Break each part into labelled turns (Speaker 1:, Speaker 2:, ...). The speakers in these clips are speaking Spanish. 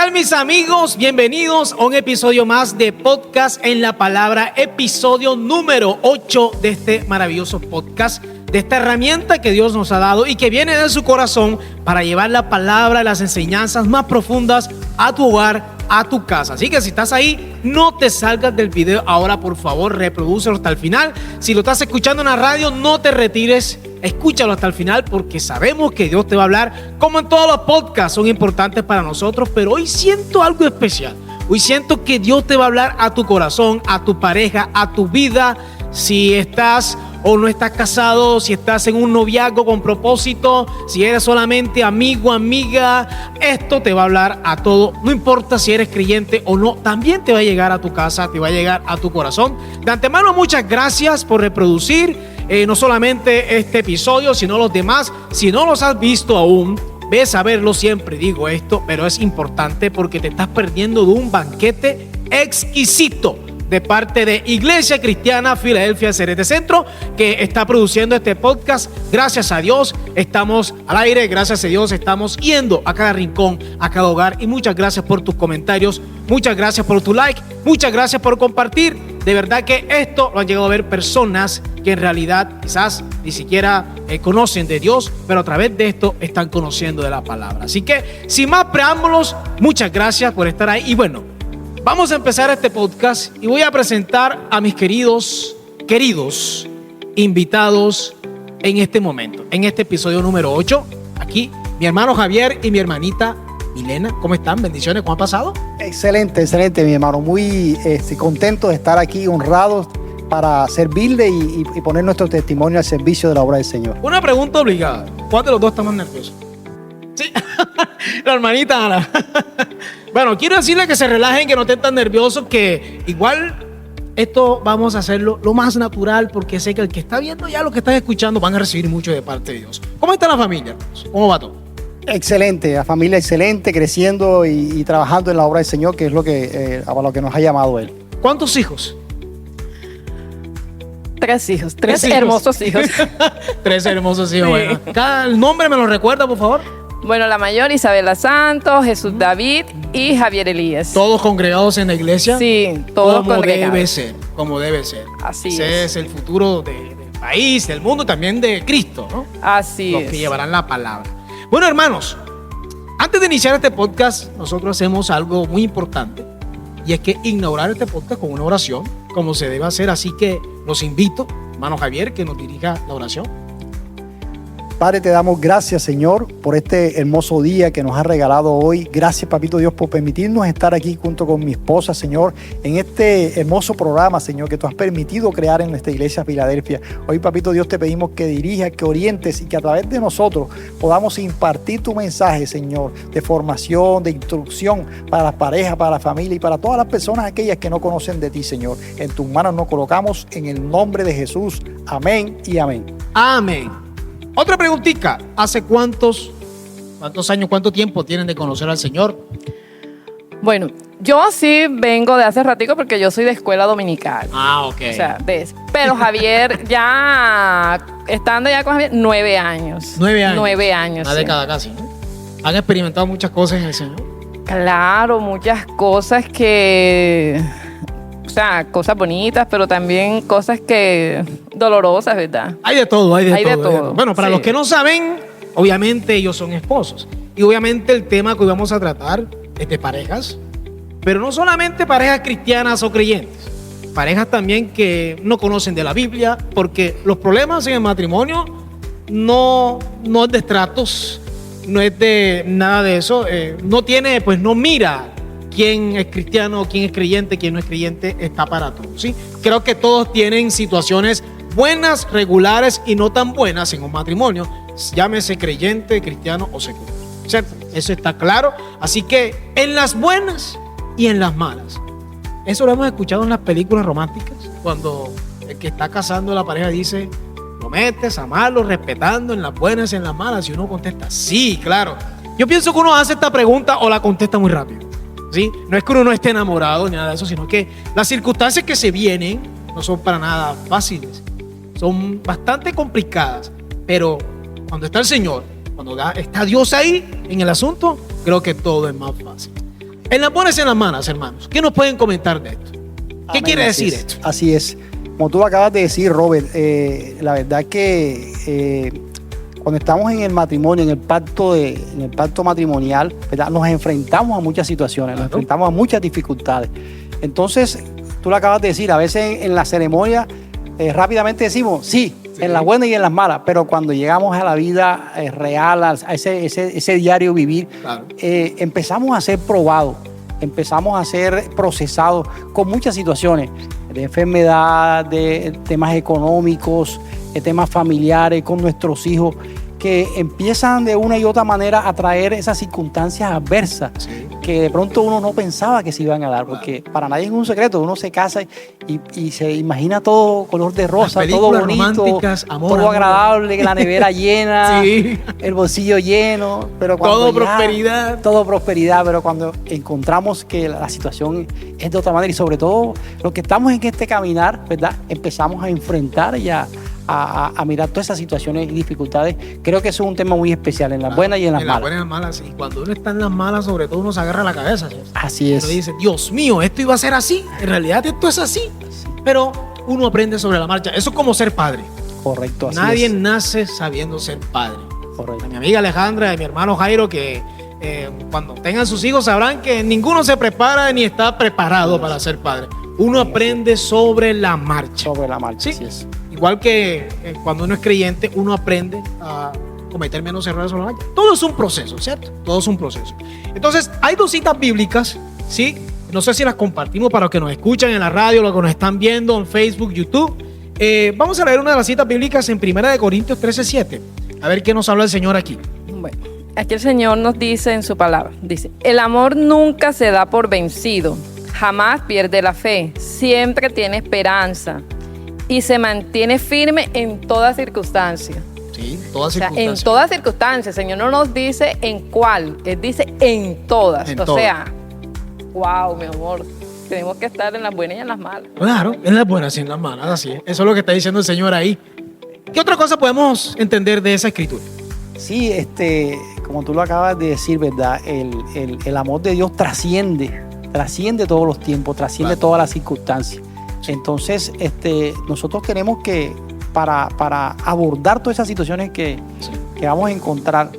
Speaker 1: tal, mis amigos? Bienvenidos a un episodio más de Podcast en la Palabra, episodio número 8 de este maravilloso podcast, de esta herramienta que Dios nos ha dado y que viene de su corazón para llevar la palabra y las enseñanzas más profundas a tu hogar, a tu casa. Así que si estás ahí, no te salgas del video ahora, por favor, reprodúcelo hasta el final. Si lo estás escuchando en la radio, no te retires, escúchalo hasta el final, porque sabemos que Dios te va a hablar. Como en todos los podcasts, son importantes para nosotros, pero hoy siento algo especial. Hoy siento que Dios te va a hablar a tu corazón, a tu pareja, a tu vida. Si estás o no estás casado, si estás en un noviazgo con propósito, si eres solamente amigo, amiga, esto te va a hablar a todo. No importa si eres creyente o no, también te va a llegar a tu casa, te va a llegar a tu corazón. De antemano, muchas gracias por reproducir no solamente este episodio, sino los demás. Si no los has visto aún, ves a verlo. Siempre digo esto, pero es importante porque te estás perdiendo de un banquete exquisito de parte de Iglesia Cristiana Filadelfia Cerezo Centro, que está produciendo este podcast. Gracias a Dios estamos al aire, gracias a Dios estamos yendo a cada rincón, a cada hogar, y muchas gracias por tus comentarios, muchas gracias por tu like, muchas gracias por compartir. De verdad que esto lo han llegado a ver personas que en realidad quizás ni siquiera conocen de Dios, pero a través de esto están conociendo de la palabra. Así que sin más preámbulos, muchas gracias por estar ahí. Y bueno, vamos a empezar este podcast y voy a presentar a mis queridos invitados en este momento, en este episodio número 8. Aquí mi hermano Javier y mi hermanita Milena. ¿Cómo están? Bendiciones, ¿cómo ha pasado?
Speaker 2: Excelente, mi hermano. Muy contento de estar aquí, honrados para servirle y poner nuestro testimonio al servicio de la obra del Señor.
Speaker 1: Una pregunta obligada. ¿Cuál de los dos está más nervioso? Sí, la hermanita Ana. Bueno, quiero decirles que se relajen, que no estén tan nerviosos, que igual esto vamos a hacerlo lo más natural, porque sé que el que está viendo ya lo que están escuchando van a recibir mucho de parte de Dios. ¿Cómo está la familia? ¿Cómo va todo?
Speaker 2: Excelente, la familia excelente, creciendo y trabajando en la obra del Señor, que es a lo que nos ha llamado Él.
Speaker 1: ¿Cuántos hijos?
Speaker 3: 3 hijos, 3 hermosos hijos.
Speaker 1: 3 hermosos hijos, sí. Bueno. ¿El nombre me lo recuerda, por favor?
Speaker 3: Bueno, la mayor, Isabela Santos, Jesús David y Javier Elías.
Speaker 1: ¿Todos congregados en la iglesia?
Speaker 3: Sí, todos congregados.
Speaker 1: Como debe ser.
Speaker 3: Así
Speaker 1: Ese es el futuro del país, del mundo, también de Cristo, ¿no?
Speaker 3: Así
Speaker 1: Los que llevarán la palabra. Bueno, hermanos, antes de iniciar este podcast, nosotros hacemos algo muy importante, y es que inaugurar este podcast con una oración, como se debe hacer. Así que los invito, hermano Javier, que nos dirija la oración.
Speaker 2: Padre, te damos gracias, Señor, por este hermoso día que nos has regalado hoy. Gracias, Papito Dios, por permitirnos estar aquí junto con mi esposa, Señor, en este hermoso programa, Señor, que tú has permitido crear en nuestra iglesia Filadelfia. Hoy, Papito Dios, te pedimos que dirijas, que orientes y que a través de nosotros podamos impartir tu mensaje, Señor, de formación, de instrucción para las parejas, para la familia y para todas las personas aquellas que no conocen de ti, Señor. En tus manos nos colocamos en el nombre de Jesús. Amén y amén.
Speaker 1: Amén. Otra preguntita, ¿hace cuántos años, cuánto tiempo tienen de conocer al Señor?
Speaker 3: Bueno, yo sí vengo de hace ratico porque yo soy de escuela dominical.
Speaker 1: Ah, ok.
Speaker 3: O sea, pero Javier, ya estando ya con Javier, 9 años.
Speaker 1: 9 años.
Speaker 3: 9 años.
Speaker 1: Una década casi, ¿no? Han experimentado muchas cosas en el Señor.
Speaker 3: Claro, muchas cosas cosas bonitas, pero también cosas dolorosas, ¿verdad?
Speaker 1: Hay de todo, hay de
Speaker 3: todo.
Speaker 1: Bueno, para los que no saben, obviamente ellos son esposos. Y obviamente el tema que hoy vamos a tratar es de parejas, pero no solamente parejas cristianas o creyentes, parejas también que no conocen de la Biblia, porque los problemas en el matrimonio no es de estratos, no es de nada de eso, no mira quién es cristiano, quién es creyente, quién no es creyente, está para todos, ¿sí? Creo que todos tienen situaciones buenas, regulares y no tan buenas en un matrimonio, llámese creyente, cristiano o secular, ¿cierto? Eso está claro. Así que en las buenas y en las malas. Eso lo hemos escuchado en las películas románticas, cuando el que está casando a la pareja dice: prometes amarlo, respetando en las buenas y en las malas. Y uno contesta: sí, claro. Yo pienso que uno hace esta pregunta o la contesta muy rápido, ¿sí? No es que uno no esté enamorado ni nada de eso, sino que las circunstancias que se vienen no son para nada fáciles, son bastante complicadas, pero cuando está el Señor, cuando está Dios ahí en el asunto, creo que todo es más fácil. En las buenas y en las malas, hermanos. ¿Qué nos pueden comentar de esto? ¿Qué
Speaker 2: Amén,
Speaker 1: quiere
Speaker 2: así
Speaker 1: decir
Speaker 2: es,
Speaker 1: esto?
Speaker 2: Así es. Como tú acabas de decir, Robert, la verdad que cuando estamos en el matrimonio, en el pacto matrimonial, ¿verdad? Nos enfrentamos a muchas situaciones, nos enfrentamos a muchas dificultades. Entonces, tú lo acabas de decir, a veces en la ceremonia rápidamente decimos, sí, en las buenas y en las malas, pero cuando llegamos a la vida real, a ese diario vivir,
Speaker 1: Claro.
Speaker 2: empezamos a ser probados, empezamos a ser procesados con muchas situaciones de enfermedad, de temas económicos, de temas familiares con nuestros hijos, que empiezan de una y otra manera a traer esas circunstancias adversas
Speaker 1: Sí.
Speaker 2: que de pronto uno no pensaba que se iban a dar, porque para nadie es un secreto, uno se casa y se imagina todo color de rosa,
Speaker 1: Las
Speaker 2: todo
Speaker 1: películas
Speaker 2: bonito,
Speaker 1: románticas, amor,
Speaker 2: todo
Speaker 1: amor.
Speaker 2: agradable, la nevera llena,
Speaker 1: Sí.
Speaker 2: el bolsillo lleno, pero cuando
Speaker 1: Todo
Speaker 2: ya-
Speaker 1: prosperidad.
Speaker 2: todo prosperidad, pero cuando encontramos que la situación es de otra manera y sobre todo los que estamos en este caminar, ¿verdad? Empezamos a enfrentar y a mirar todas esas situaciones y dificultades. Creo que eso es un tema muy especial en las
Speaker 1: Claro,
Speaker 2: buenas y en las malas.
Speaker 1: buenas y en las malas. Y cuando uno está en las malas, sobre todo uno se agarra la cabeza. ¿Sí?
Speaker 2: Así es.
Speaker 1: Uno dice, Dios mío, esto iba a ser así. En realidad esto es así. Pero uno aprende sobre la marcha. Eso es como ser padre.
Speaker 2: Correcto, así
Speaker 1: Nadie
Speaker 2: es.
Speaker 1: nace sabiendo ser padre.
Speaker 2: Correcto.
Speaker 1: A mi amiga Alejandra y mi hermano Jairo, que cuando tengan sus hijos sabrán que ninguno se prepara ni está preparado para ser padre. Uno aprende sobre la marcha.
Speaker 2: Sobre la marcha,
Speaker 1: Sí.
Speaker 2: así es.
Speaker 1: Igual que cuando uno es creyente, uno aprende a cometer menos errores sobre la marcha. Todo es un proceso, ¿cierto? Todo es un proceso. Entonces, hay dos citas bíblicas, ¿sí? No sé si las compartimos para los que nos escuchan en la radio, los que nos están viendo en Facebook, YouTube. Vamos a leer una de las citas bíblicas en 1 Corintios 13:7. A ver qué nos habla el Señor aquí.
Speaker 3: Bueno, aquí el Señor nos dice en su palabra, dice, el amor nunca se da por vencido, jamás pierde la fe, siempre tiene esperanza y se mantiene firme en toda circunstancia.
Speaker 1: Sí, todas
Speaker 3: O sea,
Speaker 1: circunstancias.
Speaker 3: en todas circunstancias. El Señor no nos dice en cuál, Él dice en todas.
Speaker 1: En
Speaker 3: o
Speaker 1: todas.
Speaker 3: sea, wow, mi amor, tenemos que estar en las buenas y en las malas.
Speaker 1: Claro, en las buenas y en las malas, así es. Eso es lo que está diciendo el Señor ahí. ¿Qué otra cosa podemos entender de esa escritura?
Speaker 2: Sí, como tú lo acabas de decir, ¿verdad? El amor de Dios trasciende todos los tiempos, trasciende
Speaker 1: Claro.
Speaker 2: todas las circunstancias. Entonces, nosotros queremos que para abordar todas esas situaciones que vamos a encontrar,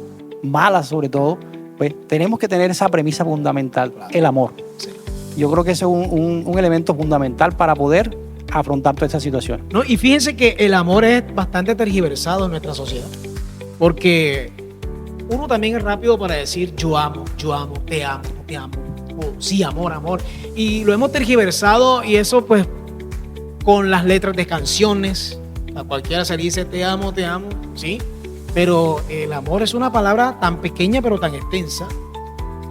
Speaker 2: malas sobre todo, pues tenemos que tener esa premisa fundamental, el amor.
Speaker 1: Sí.
Speaker 2: Yo creo que ese es un elemento fundamental para poder afrontar todas esas situaciones.
Speaker 1: ¿No? Y fíjense que el amor es bastante tergiversado en nuestra sociedad. Porque uno también es rápido para decir yo amo, te amo, o sí, amor, amor. Y lo hemos tergiversado y eso pues con las letras de canciones. A cualquiera se le dice te amo, ¿sí? Pero el amor es una palabra tan pequeña pero tan extensa.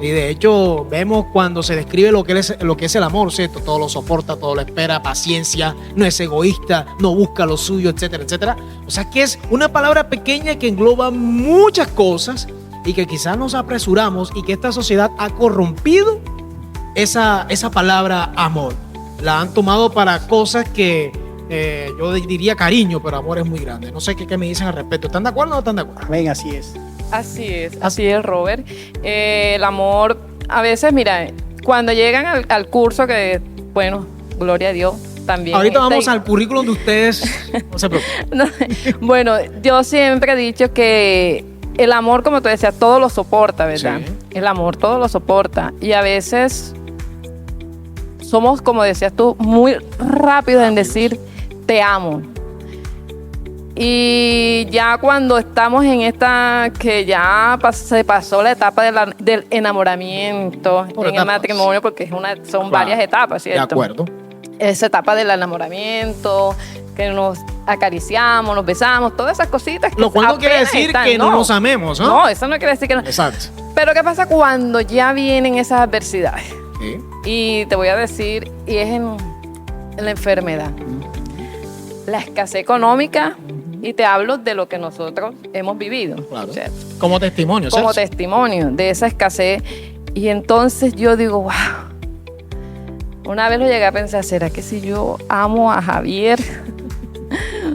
Speaker 1: Y de hecho vemos cuando se describe lo que es el amor, ¿cierto? Todo lo soporta, todo lo espera, paciencia, no es egoísta, no busca lo suyo, etcétera, etcétera. O sea que es una palabra pequeña que engloba muchas cosas y que quizás nos apresuramos y que esta sociedad ha corrompido esa palabra amor. La han tomado para cosas que yo diría cariño, pero amor es muy grande. No sé qué me dicen al respecto. ¿Están de acuerdo o no están de acuerdo?
Speaker 2: Amén, así es.
Speaker 3: Así es, Robert. El amor, a veces, mira, cuando llegan al curso, que, bueno, gloria a Dios, también.
Speaker 1: Ahorita vamos al currículum de ustedes. No se preocupen.
Speaker 3: No, bueno, yo siempre he dicho que el amor, como tú decías, todo lo soporta, ¿verdad?
Speaker 1: Sí.
Speaker 3: El amor todo lo soporta. Y a veces somos, como decías tú, muy rápidos en decir te amo. Y ya cuando estamos en esta, que ya se pasó la etapa del enamoramiento
Speaker 1: Por
Speaker 3: en el
Speaker 1: etapas.
Speaker 3: matrimonio, porque son
Speaker 1: Claro.
Speaker 3: varias etapas,
Speaker 1: De
Speaker 3: ¿cierto?
Speaker 1: acuerdo.
Speaker 3: Esa etapa del enamoramiento, que nos acariciamos, nos besamos, todas esas cositas. Que
Speaker 1: Lo cual no quiere
Speaker 3: apenas
Speaker 1: decir
Speaker 3: están,
Speaker 1: que no nos amemos, ¿no?
Speaker 3: No, eso no quiere decir que no.
Speaker 1: Exacto.
Speaker 3: Pero ¿qué pasa cuando ya vienen esas adversidades?
Speaker 1: Sí.
Speaker 3: Y te voy a decir, y es en la enfermedad, la escasez económica, y te hablo de lo que nosotros hemos vivido,
Speaker 1: Claro.
Speaker 3: ¿cierto?
Speaker 1: Como testimonio,
Speaker 3: Como
Speaker 1: ¿cierto?
Speaker 3: testimonio de esa escasez. Y entonces yo digo, wow, una vez lo llegué a pensar, ¿será que si yo amo a Javier?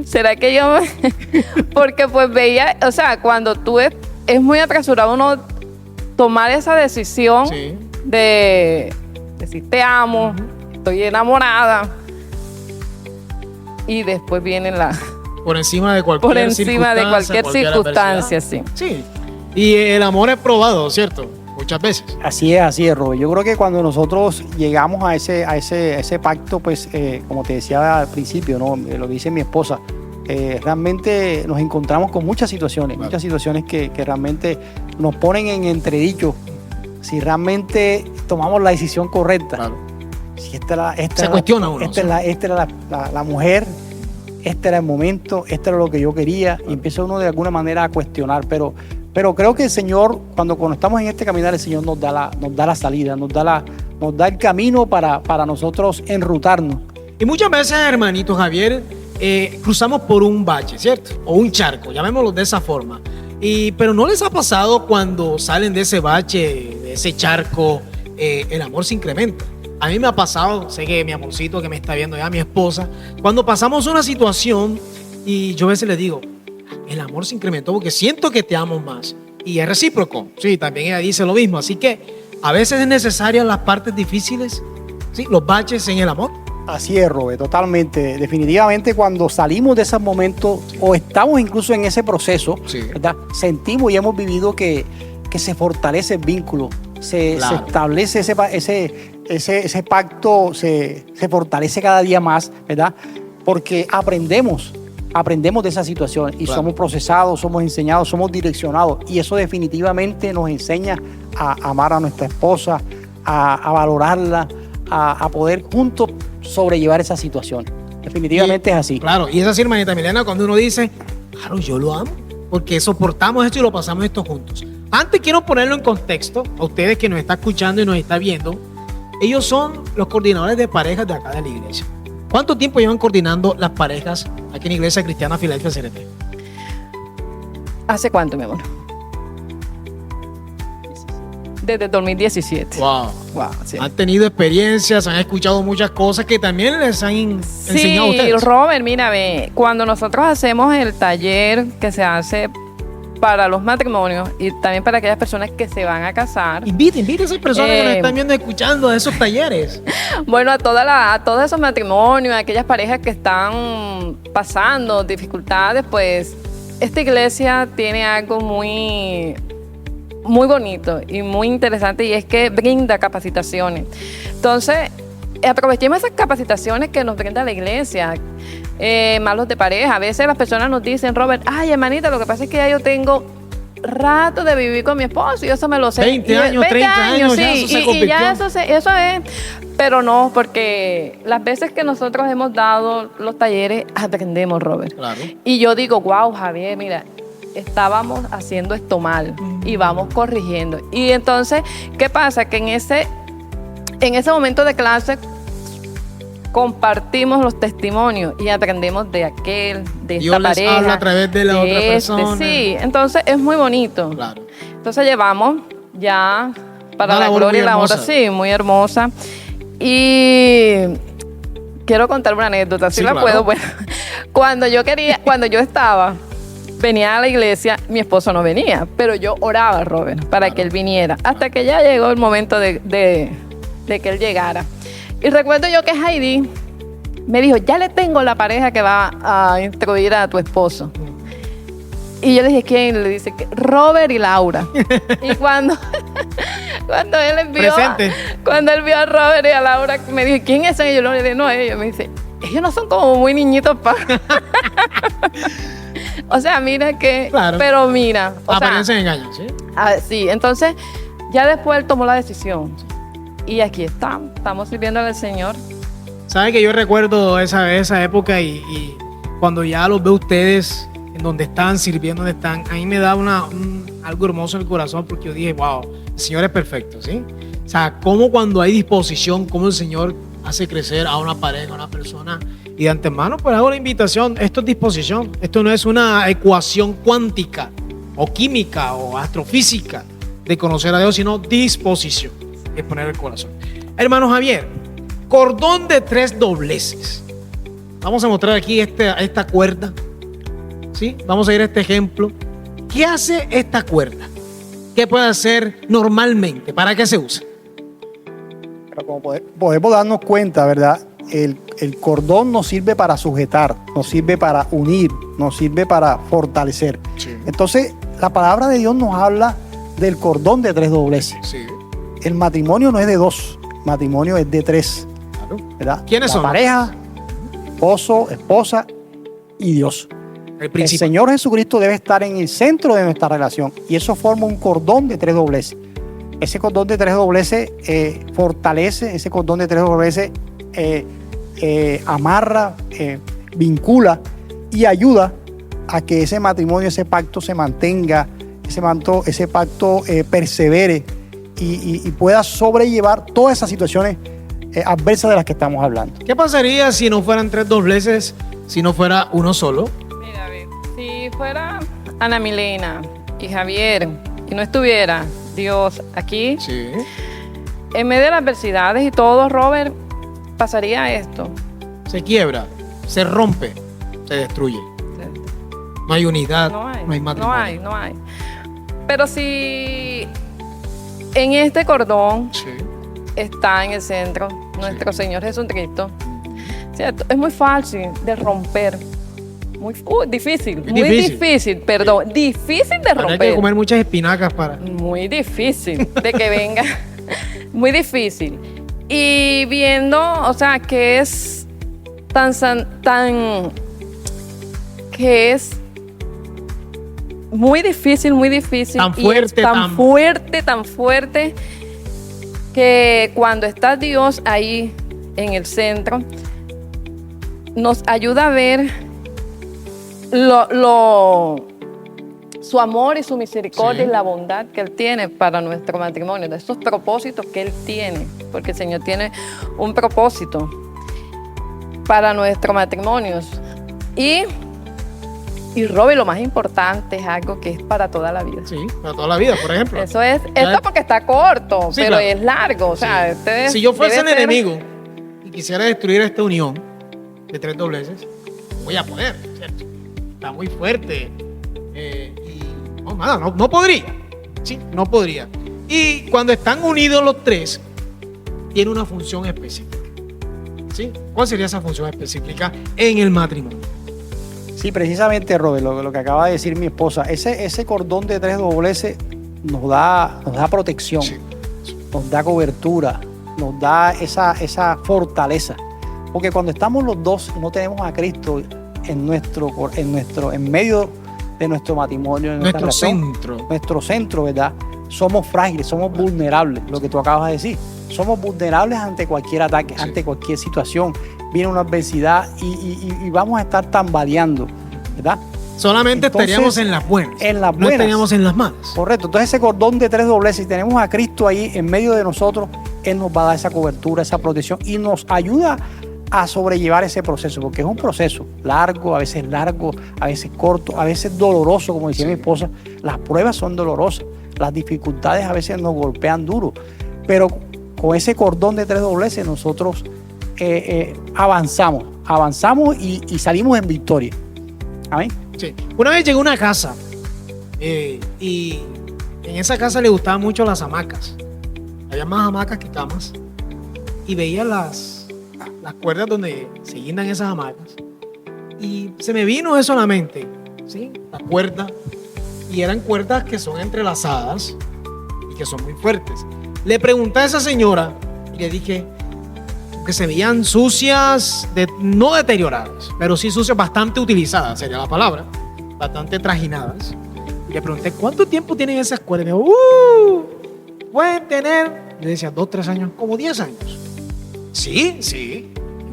Speaker 3: ¿Será que yo me...? Porque pues veía, o sea, cuando tú es muy apresurado uno tomar esa decisión,
Speaker 1: Sí.
Speaker 3: de decir te amo, estoy enamorada. Y después viene
Speaker 1: por encima de cualquier
Speaker 3: por encima de cualquier circunstancia,
Speaker 1: adversidad.
Speaker 3: sí.
Speaker 1: Sí. Y el amor es probado, ¿cierto? Muchas veces.
Speaker 2: Así es, Robert. Yo creo que cuando nosotros llegamos a ese pacto, pues, como te decía al principio, ¿no? Lo dice mi esposa, realmente nos encontramos con muchas situaciones,
Speaker 1: Claro.
Speaker 2: muchas situaciones que realmente nos ponen en entredicho si realmente tomamos la decisión correcta.
Speaker 1: Claro.
Speaker 2: Si
Speaker 1: Se cuestiona uno,
Speaker 2: esta era la mujer, este era el momento, este era lo que yo quería, y empieza uno de alguna manera a cuestionar, pero creo que el Señor, cuando estamos en este caminar, el Señor nos da la salida, nos da el camino para nosotros enrutarnos.
Speaker 1: Y muchas veces, hermanito Javier, cruzamos por un bache, ¿cierto? O un charco, llamémoslo de esa forma. Pero ¿no les ha pasado cuando salen de ese bache, de ese charco, el amor se incrementa? A mí me ha pasado, sé que mi amorcito que me está viendo ya, mi esposa, cuando pasamos una situación y yo a veces le digo, el amor se incrementó porque siento que te amo más. Y es recíproco, sí, también ella dice lo mismo. Así que a veces es necesario las partes difíciles, ¿sí? Los baches en el amor.
Speaker 2: Así es, Robert, totalmente. Definitivamente cuando salimos de esos momentos o estamos incluso en ese proceso,
Speaker 1: Sí.
Speaker 2: ¿verdad? Sentimos y hemos vivido que se fortalece el vínculo, se establece ese pacto, se fortalece cada día más, ¿verdad? Porque aprendemos de esa situación y somos procesados, somos enseñados, somos direccionados, y eso definitivamente nos enseña a amar a nuestra esposa, a valorarla, a poder juntos sobrellevar esa situación. Definitivamente es así.
Speaker 1: Claro, y es así, hermanita Milena, cuando uno dice, claro, yo lo amo, porque soportamos esto y lo pasamos esto juntos. Antes quiero ponerlo en contexto, a ustedes que nos están escuchando y nos están viendo, ellos son los coordinadores de parejas de acá de la iglesia. ¿Cuánto tiempo llevan coordinando las parejas aquí en la Iglesia Cristiana Filadelfia CRT?
Speaker 3: ¿Hace cuánto, mi amor? Desde 2017.
Speaker 1: Wow.
Speaker 3: Wow, sí.
Speaker 1: Han tenido experiencias, han escuchado muchas cosas que también les han enseñado a
Speaker 3: Sí,
Speaker 1: ustedes.
Speaker 3: Robert, mira, ve, cuando nosotros hacemos el taller que se hace para los matrimonios y también para aquellas personas que se van a casar,
Speaker 1: Invite a esas personas que nos están viendo y escuchando a esos talleres.
Speaker 3: bueno, a todos esos matrimonios, a aquellas parejas que están pasando dificultades, pues esta iglesia tiene algo muy bonito y muy interesante, y es que brinda capacitaciones. Entonces, aprovechemos esas capacitaciones que nos brinda la iglesia, más los de pareja. A veces las personas nos dicen, Robert, ay, hermanita, lo que pasa es que ya yo tengo rato de vivir con mi esposo y eso me lo sé.
Speaker 1: 20 años, 30 años, ya eso se convirtió.
Speaker 3: Y ya eso es. Pero no, porque las veces que nosotros hemos dado los talleres, aprendemos, Robert.
Speaker 1: Claro.
Speaker 3: Y yo digo, wow, Javier, mira, estábamos haciendo esto mal y vamos corrigiendo. Y entonces, ¿qué pasa? Que en ese momento de clase compartimos los testimonios y aprendemos de aquel, de
Speaker 1: Dios
Speaker 3: esta
Speaker 1: les
Speaker 3: pareja.
Speaker 1: habla a través de la otra persona.
Speaker 3: Sí, entonces es muy bonito.
Speaker 1: Claro.
Speaker 3: Entonces llevamos ya para
Speaker 1: Una
Speaker 3: la
Speaker 1: labor
Speaker 3: gloria y
Speaker 1: muy
Speaker 3: la honra,
Speaker 1: hermosa.
Speaker 3: sí, muy hermosa. Y quiero contar una anécdota, si
Speaker 1: Sí,
Speaker 3: la
Speaker 1: claro.
Speaker 3: puedo. Bueno, cuando yo estaba, venía a la iglesia, mi esposo no venía, pero yo oraba, Robert, para que él viniera, hasta que ya llegó el momento de que él llegara. Y recuerdo yo que Heidi me dijo, ya le tengo la pareja que va a instruir a tu esposo. Y yo le dije, ¿quién? Le dice, Robert y Laura. Y cuando él vio a Robert y a Laura, me dijo, ¿quién es ese? Y yo le dije, no, ellos. Me dice, ellos no son como muy niñitos O sea, mira que...
Speaker 1: Claro.
Speaker 3: Pero mira.
Speaker 1: Apariencia de engaño, ¿sí?
Speaker 3: Sí, entonces ya después él tomó la decisión. Y aquí estamos sirviendo al Señor.
Speaker 1: Saben que yo recuerdo esa época y cuando ya los veo ustedes en donde están, sirviendo donde están, a mí me da algo hermoso en el corazón, porque yo dije, wow, el Señor es perfecto, ¿sí? O sea, cómo cuando hay disposición, cómo el Señor hace crecer a una pareja, a una persona. Y de antemano, pues hago la invitación, esto es disposición, esto no es una ecuación cuántica o química o astrofísica de conocer a Dios, sino disposición, es poner el corazón. Hermano Javier, cordón de 3 dobleces. Vamos a mostrar aquí esta cuerda, ¿sí? Vamos a ir a este ejemplo. ¿Qué hace esta cuerda? ¿Qué puede hacer normalmente? ¿Para qué se usa?
Speaker 2: Pero como podemos darnos cuenta, ¿verdad? El cordón nos sirve para sujetar, nos sirve para unir, nos sirve para fortalecer.
Speaker 1: Sí.
Speaker 2: Entonces, la palabra de Dios nos habla del cordón de 3 dobleces.
Speaker 1: Sí,
Speaker 2: El matrimonio no es de 2, el matrimonio es de 3,
Speaker 1: claro.
Speaker 2: ¿verdad?
Speaker 1: ¿Quiénes son?
Speaker 2: La pareja, esposo, esposa y Dios.
Speaker 1: El
Speaker 2: El
Speaker 1: principal.
Speaker 2: Señor Jesucristo debe estar en el centro de nuestra relación y eso forma un cordón de 3 dobleces. Ese cordón de 3 dobleces fortalece, ese cordón de 3 dobleces amarra, vincula y ayuda a que ese matrimonio, ese pacto se mantenga, ese pacto persevere y pueda sobrellevar todas esas situaciones adversas de las que estamos hablando.
Speaker 1: ¿Qué pasaría si no fueran 3 dobleces, si no fuera uno solo?
Speaker 3: Mira, a ver, si fuera Ana Milena y Javier y no estuviera Dios aquí,
Speaker 1: Sí.
Speaker 3: en medio de las adversidades y todo, Robert, pasaría esto.
Speaker 1: Se quiebra, se rompe, se destruye. No hay unidad,
Speaker 3: No hay,
Speaker 1: matrimonio.
Speaker 3: no hay. Pero si en este cordón
Speaker 1: Sí.
Speaker 3: está en el centro nuestro Señor Jesucristo, ¿cierto? Es muy fácil de romper. Difícil,
Speaker 1: Es
Speaker 3: muy
Speaker 1: difícil.
Speaker 3: difícil, perdón, difícil de
Speaker 1: Habría que
Speaker 3: romper.
Speaker 1: comer muchas espinacas para...
Speaker 3: Muy difícil de que venga. Muy difícil. Y viendo, o sea, que es que es muy difícil,
Speaker 1: Tan
Speaker 3: y
Speaker 1: fuerte,
Speaker 3: es tan fuerte, que cuando está Dios ahí en el centro, nos ayuda a ver su amor y su misericordia
Speaker 1: Sí.
Speaker 3: y la bondad que Él tiene para nuestro matrimonio, de esos propósitos que Él tiene, porque el Señor tiene un propósito para nuestros matrimonios. Y Robert, lo más importante es algo que es para toda la vida.
Speaker 1: Sí, para toda la vida, por ejemplo.
Speaker 3: Eso es,
Speaker 1: Ya-
Speaker 3: esto porque está corto,
Speaker 1: Sí,
Speaker 3: pero
Speaker 1: claro.
Speaker 3: es largo, o sea, ustedes
Speaker 1: Si yo fuese el
Speaker 3: debe ser-
Speaker 1: enemigo y quisiera destruir esta unión de 3 dobleces, no voy a poder, ¿cierto? Está muy fuerte. Y no, nada, no podría. Sí, no podría. Y cuando están unidos los 3, tiene una función específica. ¿Sí? ¿Cuál sería esa función específica en el matrimonio?
Speaker 2: Sí, precisamente, Robert, lo que acaba de decir mi esposa, ese cordón de 3 dobleces nos da protección,
Speaker 1: Sí.
Speaker 2: nos da cobertura, nos da esa fortaleza. Porque cuando estamos los dos y no tenemos a Cristo en medio de nuestro matrimonio, en nuestra
Speaker 1: Nuestro
Speaker 2: relación,
Speaker 1: centro.
Speaker 2: nuestro centro, ¿verdad? Somos frágiles, somos vulnerables, lo que tú acabas de decir. Somos vulnerables ante cualquier ataque,
Speaker 1: Sí.
Speaker 2: ante cualquier situación. Viene una adversidad y vamos a estar tambaleando, ¿verdad?
Speaker 1: Solamente
Speaker 2: Entonces,
Speaker 1: estaríamos en las buenas.
Speaker 2: en las
Speaker 1: No
Speaker 2: buenas.
Speaker 1: estaríamos en las malas.
Speaker 2: Correcto. Entonces ese cordón de 3 dobleces, si tenemos a Cristo ahí en medio de nosotros, Él nos va a dar esa cobertura, esa protección y nos ayuda a sobrellevar ese proceso, porque es un proceso largo, a veces corto, a veces doloroso, como decía
Speaker 1: Sí.
Speaker 2: mi esposa. Las pruebas son dolorosas, las dificultades a veces nos golpean duro, pero con ese cordón de 3 dobleces nosotros avanzamos y salimos en victoria. Amén.
Speaker 1: Sí. Una vez llegué a una casa y en esa casa le gustaban mucho las hamacas. Había más hamacas que camas y veía las cuerdas donde se guindan esas hamacas y se me vino eso a la mente, ¿sí? Las cuerdas, y eran cuerdas que son entrelazadas y que son muy fuertes. Le pregunté a esa señora y le dije que se veían sucias, no deterioradas, pero sí sucias, bastante utilizadas, sería la palabra, bastante trajinadas. Y le pregunté, ¿cuánto tiempo tienen esas cuerdas? Y me dijo, pueden tener, le decía, 2, 3 años, como 10 años. Sí,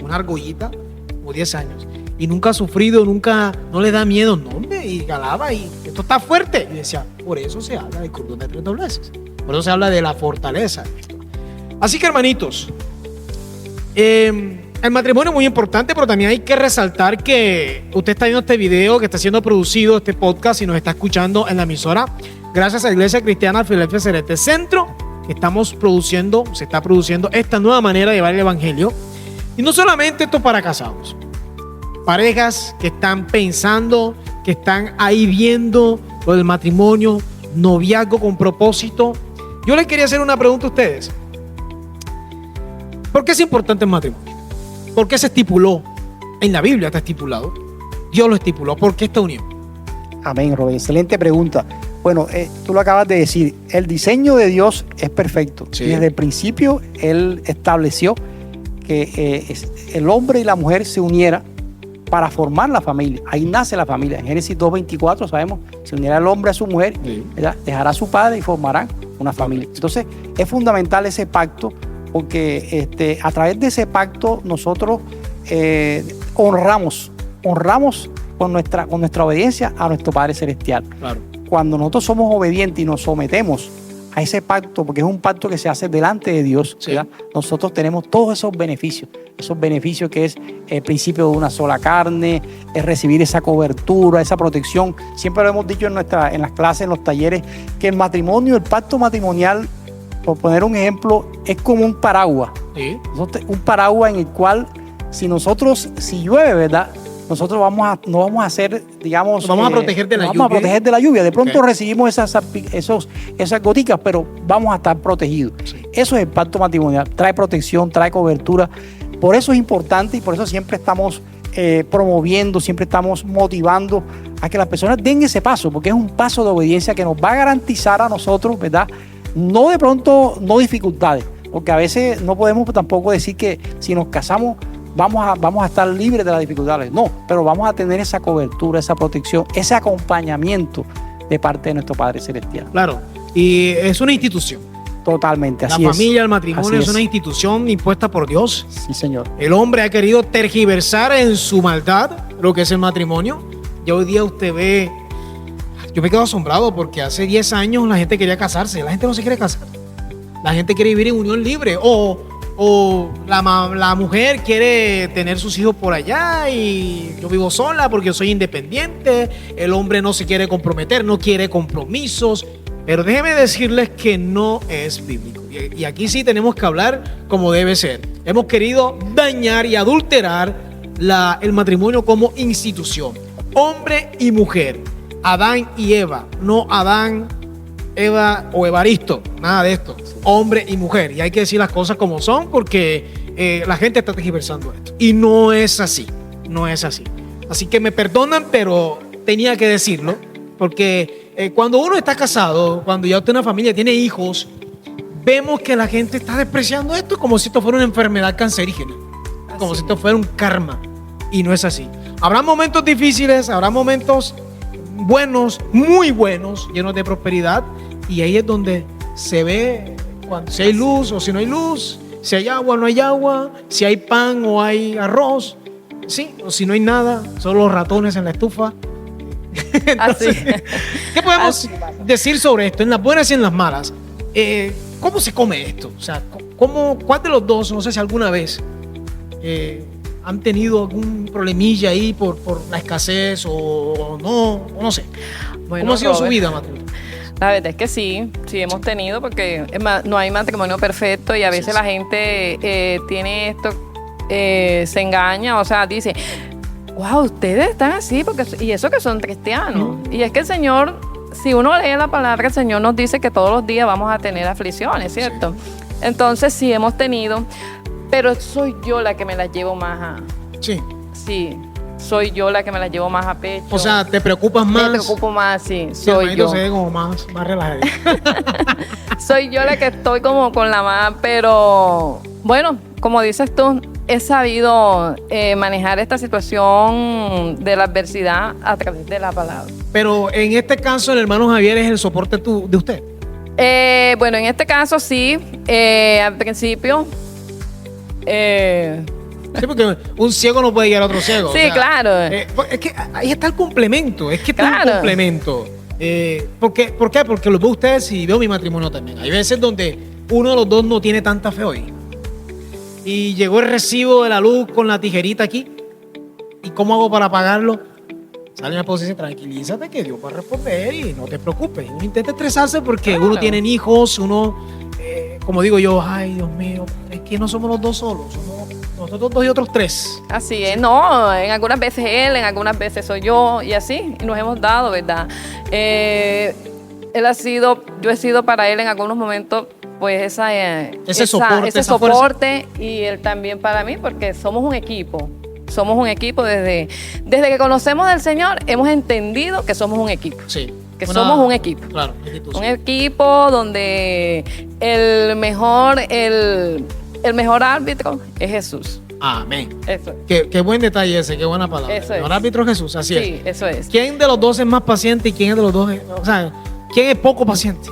Speaker 1: una argollita, como 10 años. Y nunca ha sufrido, no le da miedo, no, hombre, y galaba, y esto está fuerte. Y decía, por eso se habla del cordón de 3 dobleces. Por eso se habla de la fortaleza. Así que, hermanitos, el matrimonio es muy importante, pero también hay que resaltar que usted está viendo este video, que está siendo producido, este podcast, y nos está escuchando en la emisora, gracias a la Iglesia Cristiana Filadelfia Celeste Centro, que se está produciendo esta nueva manera de llevar el evangelio. Y no solamente esto para casados, parejas que están pensando, que están ahí viendo lo del matrimonio, noviazgo con propósito. Yo les quería hacer una pregunta a ustedes. ¿Por qué es importante el matrimonio? ¿Por qué se estipuló? En la Biblia está estipulado. Dios lo estipuló. ¿Por qué esta unión?
Speaker 2: Amén, Robert. Excelente pregunta. Bueno, tú lo acabas de decir. El diseño de Dios es perfecto.
Speaker 1: Sí.
Speaker 2: Desde el principio, Él estableció que el hombre y la mujer se unieran para formar la familia. Ahí nace la familia. En Génesis 2:24 sabemos, se unirá el hombre a su mujer, ¿verdad? Dejará a su padre y formarán una familia. Entonces, es fundamental ese pacto porque a través de ese pacto nosotros honramos con nuestra obediencia a nuestro Padre Celestial.
Speaker 1: Claro.
Speaker 2: Cuando nosotros somos obedientes y nos sometemos a ese pacto, porque es un pacto que se hace delante de Dios,
Speaker 1: Sí.
Speaker 2: ¿verdad? Nosotros tenemos todos esos beneficios que es el principio de una sola carne, es recibir esa cobertura, esa protección. Siempre lo hemos dicho en las clases, en los talleres, que el matrimonio, el pacto matrimonial, por poner un ejemplo, es como un paraguas.
Speaker 1: Sí.
Speaker 2: Un paraguas en el cual si llueve, ¿verdad? Nosotros no vamos a hacer, digamos...
Speaker 1: Nos vamos a proteger de la
Speaker 2: Vamos a
Speaker 1: lluvia.
Speaker 2: proteger de la lluvia. De pronto
Speaker 1: Ok.
Speaker 2: recibimos esas goticas, pero vamos a estar protegidos.
Speaker 1: Sí.
Speaker 2: Eso es el pacto matrimonial. Trae protección, trae cobertura. Por eso es importante y por eso siempre estamos promoviendo, siempre estamos motivando a que las personas den ese paso, porque es un paso de obediencia que nos va a garantizar a nosotros, ¿verdad? No de pronto, no dificultades, porque a veces no podemos tampoco decir que si nos casamos vamos a estar libres de las dificultades. No, pero vamos a tener esa cobertura, esa protección, ese acompañamiento de parte de nuestro Padre Celestial.
Speaker 1: Claro. Y es una institución.
Speaker 2: Totalmente,
Speaker 1: La
Speaker 2: así es.
Speaker 1: familia, el matrimonio
Speaker 2: Así
Speaker 1: es una institución impuesta por Dios.
Speaker 2: Sí, señor.
Speaker 1: El hombre ha querido tergiversar en su maldad lo que es el matrimonio. Ya hoy día usted ve... Yo me quedo asombrado porque hace 10 años la gente quería casarse. La gente no se quiere casar. La gente quiere vivir en unión libre. O la mujer quiere tener sus hijos por allá y yo vivo sola porque yo soy independiente. El hombre no se quiere comprometer, no quiere compromisos. Pero déjeme decirles que no es bíblico. Y aquí sí tenemos que hablar como debe ser. Hemos querido dañar y adulterar el matrimonio como institución. Hombre y mujer. Adán y Eva. No Adán, Eva o Evaristo. Nada de esto. Hombre y mujer. Y hay que decir las cosas como son porque la gente está tergiversando esto. Y no es así. No es así. Así que me perdonan, pero tenía que decirlo. Porque cuando uno está casado, cuando ya usted tiene una familia, tiene hijos, vemos que la gente está despreciando esto como si esto fuera una enfermedad cancerígena. Como si esto fuera un karma. Y no es así. Habrá momentos difíciles, habrá momentos buenos, muy buenos, llenos de prosperidad. Y ahí es donde se ve si hay luz o si no hay luz, si hay agua o no hay agua, si hay pan o hay arroz, sí, o si no hay nada, solo los ratones en la estufa. Entonces, ¿qué podemos decir sobre esto? En las buenas y en las malas. ¿Cómo se come esto? O sea, ¿cuál de los dos, no sé si alguna vez han tenido algún problemilla ahí por la escasez o no sé?
Speaker 3: Bueno,
Speaker 1: ¿Cómo ha sido su
Speaker 3: Robert,
Speaker 1: vida, Matilde?
Speaker 3: La verdad es que sí hemos tenido, porque no hay matrimonio perfecto y a veces la gente tiene esto, se engaña, o sea, dice, wow, ustedes están así, y eso que son cristianos. Y es que el Señor, si uno lee la palabra, el Señor nos dice que todos los días vamos a tener aflicciones, ¿cierto? Entonces sí hemos tenido, pero soy yo la que me las llevo más a...
Speaker 1: Sí.
Speaker 3: Sí, soy yo la que me las llevo más a pecho.
Speaker 1: O sea, ¿te preocupas más?
Speaker 3: Me preocupo más, sí,
Speaker 1: Sí, el
Speaker 3: soy
Speaker 1: manito
Speaker 3: yo.
Speaker 1: se ve como más relajado.
Speaker 3: Soy yo la que estoy como con la más, pero bueno, como dices tú, he sabido manejar esta situación de la adversidad a través de la palabra.
Speaker 1: Pero en este caso, el hermano Javier es el soporte de usted.
Speaker 3: Bueno, en este caso sí, al principio...
Speaker 1: Sí, porque un ciego no puede guiar a otro ciego.
Speaker 3: Sí, claro.
Speaker 1: Es que ahí está el complemento. Es que está
Speaker 3: Claro.
Speaker 1: el complemento. ¿Por qué? Porque lo veo ustedes y veo mi matrimonio también. Hay veces donde uno de los dos no tiene tanta fe hoy. Y llegó el recibo de la luz con la tijerita aquí. ¿Y cómo hago para pagarlo? Sale mi esposa y dice, tranquilízate que Dios va a responder y no te preocupes. Uno intenta estresarse porque
Speaker 3: Claro.
Speaker 1: uno tiene hijos, como digo yo, ay Dios mío, es que no somos los dos solos, somos nosotros dos y otros tres.
Speaker 3: Así es, no, en algunas veces él, en algunas veces soy yo, y así nos hemos dado, ¿verdad? Yo he sido para él en algunos momentos pues
Speaker 1: Ese soporte,
Speaker 3: ese
Speaker 1: esa fuerza.
Speaker 3: soporte, y él también para mí, porque somos un equipo. Somos un equipo desde que conocemos del Señor, hemos entendido que somos un equipo.
Speaker 1: Sí.
Speaker 3: Que somos un equipo.
Speaker 1: Claro,
Speaker 3: Un equipo donde el mejor árbitro es Jesús.
Speaker 1: Amén.
Speaker 3: Eso es.
Speaker 1: Qué buen detalle ese, qué buena palabra.
Speaker 3: Eso
Speaker 1: El
Speaker 3: es.
Speaker 1: árbitro es Jesús, así
Speaker 3: Sí,
Speaker 1: es.
Speaker 3: eso es.
Speaker 1: ¿Quién de los dos es más paciente y quién es de los dos o sea, quién es poco paciente?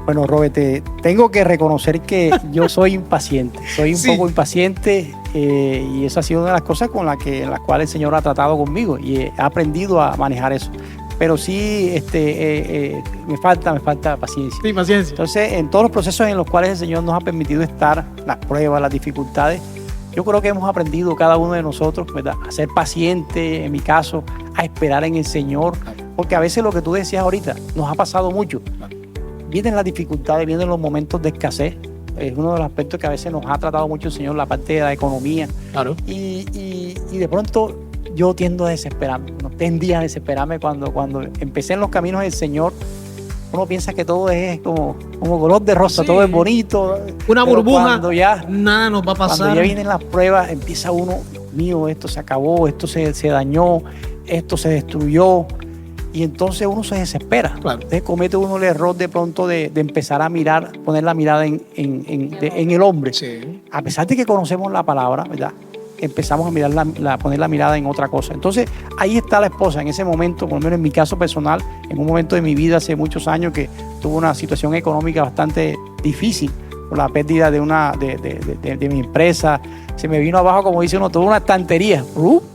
Speaker 2: Bueno, Robert, tengo que reconocer que yo soy impaciente, soy un
Speaker 1: Sí.
Speaker 2: poco impaciente y eso ha sido una de las cosas en las cuales el Señor ha tratado conmigo y he aprendido a manejar eso. Pero sí, me falta paciencia.
Speaker 1: Sí, paciencia.
Speaker 2: Entonces, en todos los procesos en los cuales el Señor nos ha permitido estar, las pruebas, las dificultades, yo creo que hemos aprendido cada uno de nosotros, ¿verdad?, a ser paciente, en mi caso, a esperar en el Señor, porque a veces lo que tú decías ahorita, nos ha pasado mucho. Vienen las dificultades, vienen los momentos de escasez. Es uno de los aspectos que a veces nos ha tratado mucho el Señor, la parte de la economía.
Speaker 1: Claro.
Speaker 2: Y de pronto yo tiendo a desesperarme. No tendía a desesperarme cuando empecé en los caminos del Señor. Uno piensa que todo es como color de rosa,
Speaker 1: Sí.
Speaker 2: todo es bonito.
Speaker 1: Una
Speaker 2: pero
Speaker 1: burbuja,
Speaker 2: cuando ya
Speaker 1: nada nos va a pasar.
Speaker 2: Cuando ya vienen las pruebas, empieza uno, Dios mío, esto se acabó, esto se dañó, esto se destruyó. Y entonces uno se desespera.
Speaker 1: Claro.
Speaker 2: Entonces comete uno el error de pronto de empezar a mirar, poner la mirada en el hombre.
Speaker 1: Sí.
Speaker 2: A pesar de que conocemos la palabra, ¿verdad?, empezamos a mirar poner la mirada en otra cosa. Entonces ahí está la esposa en ese momento, por lo menos en mi caso personal, en un momento de mi vida hace muchos años que tuve una situación económica bastante difícil por la pérdida de mi empresa. Se me vino abajo, como dice uno, toda una estantería.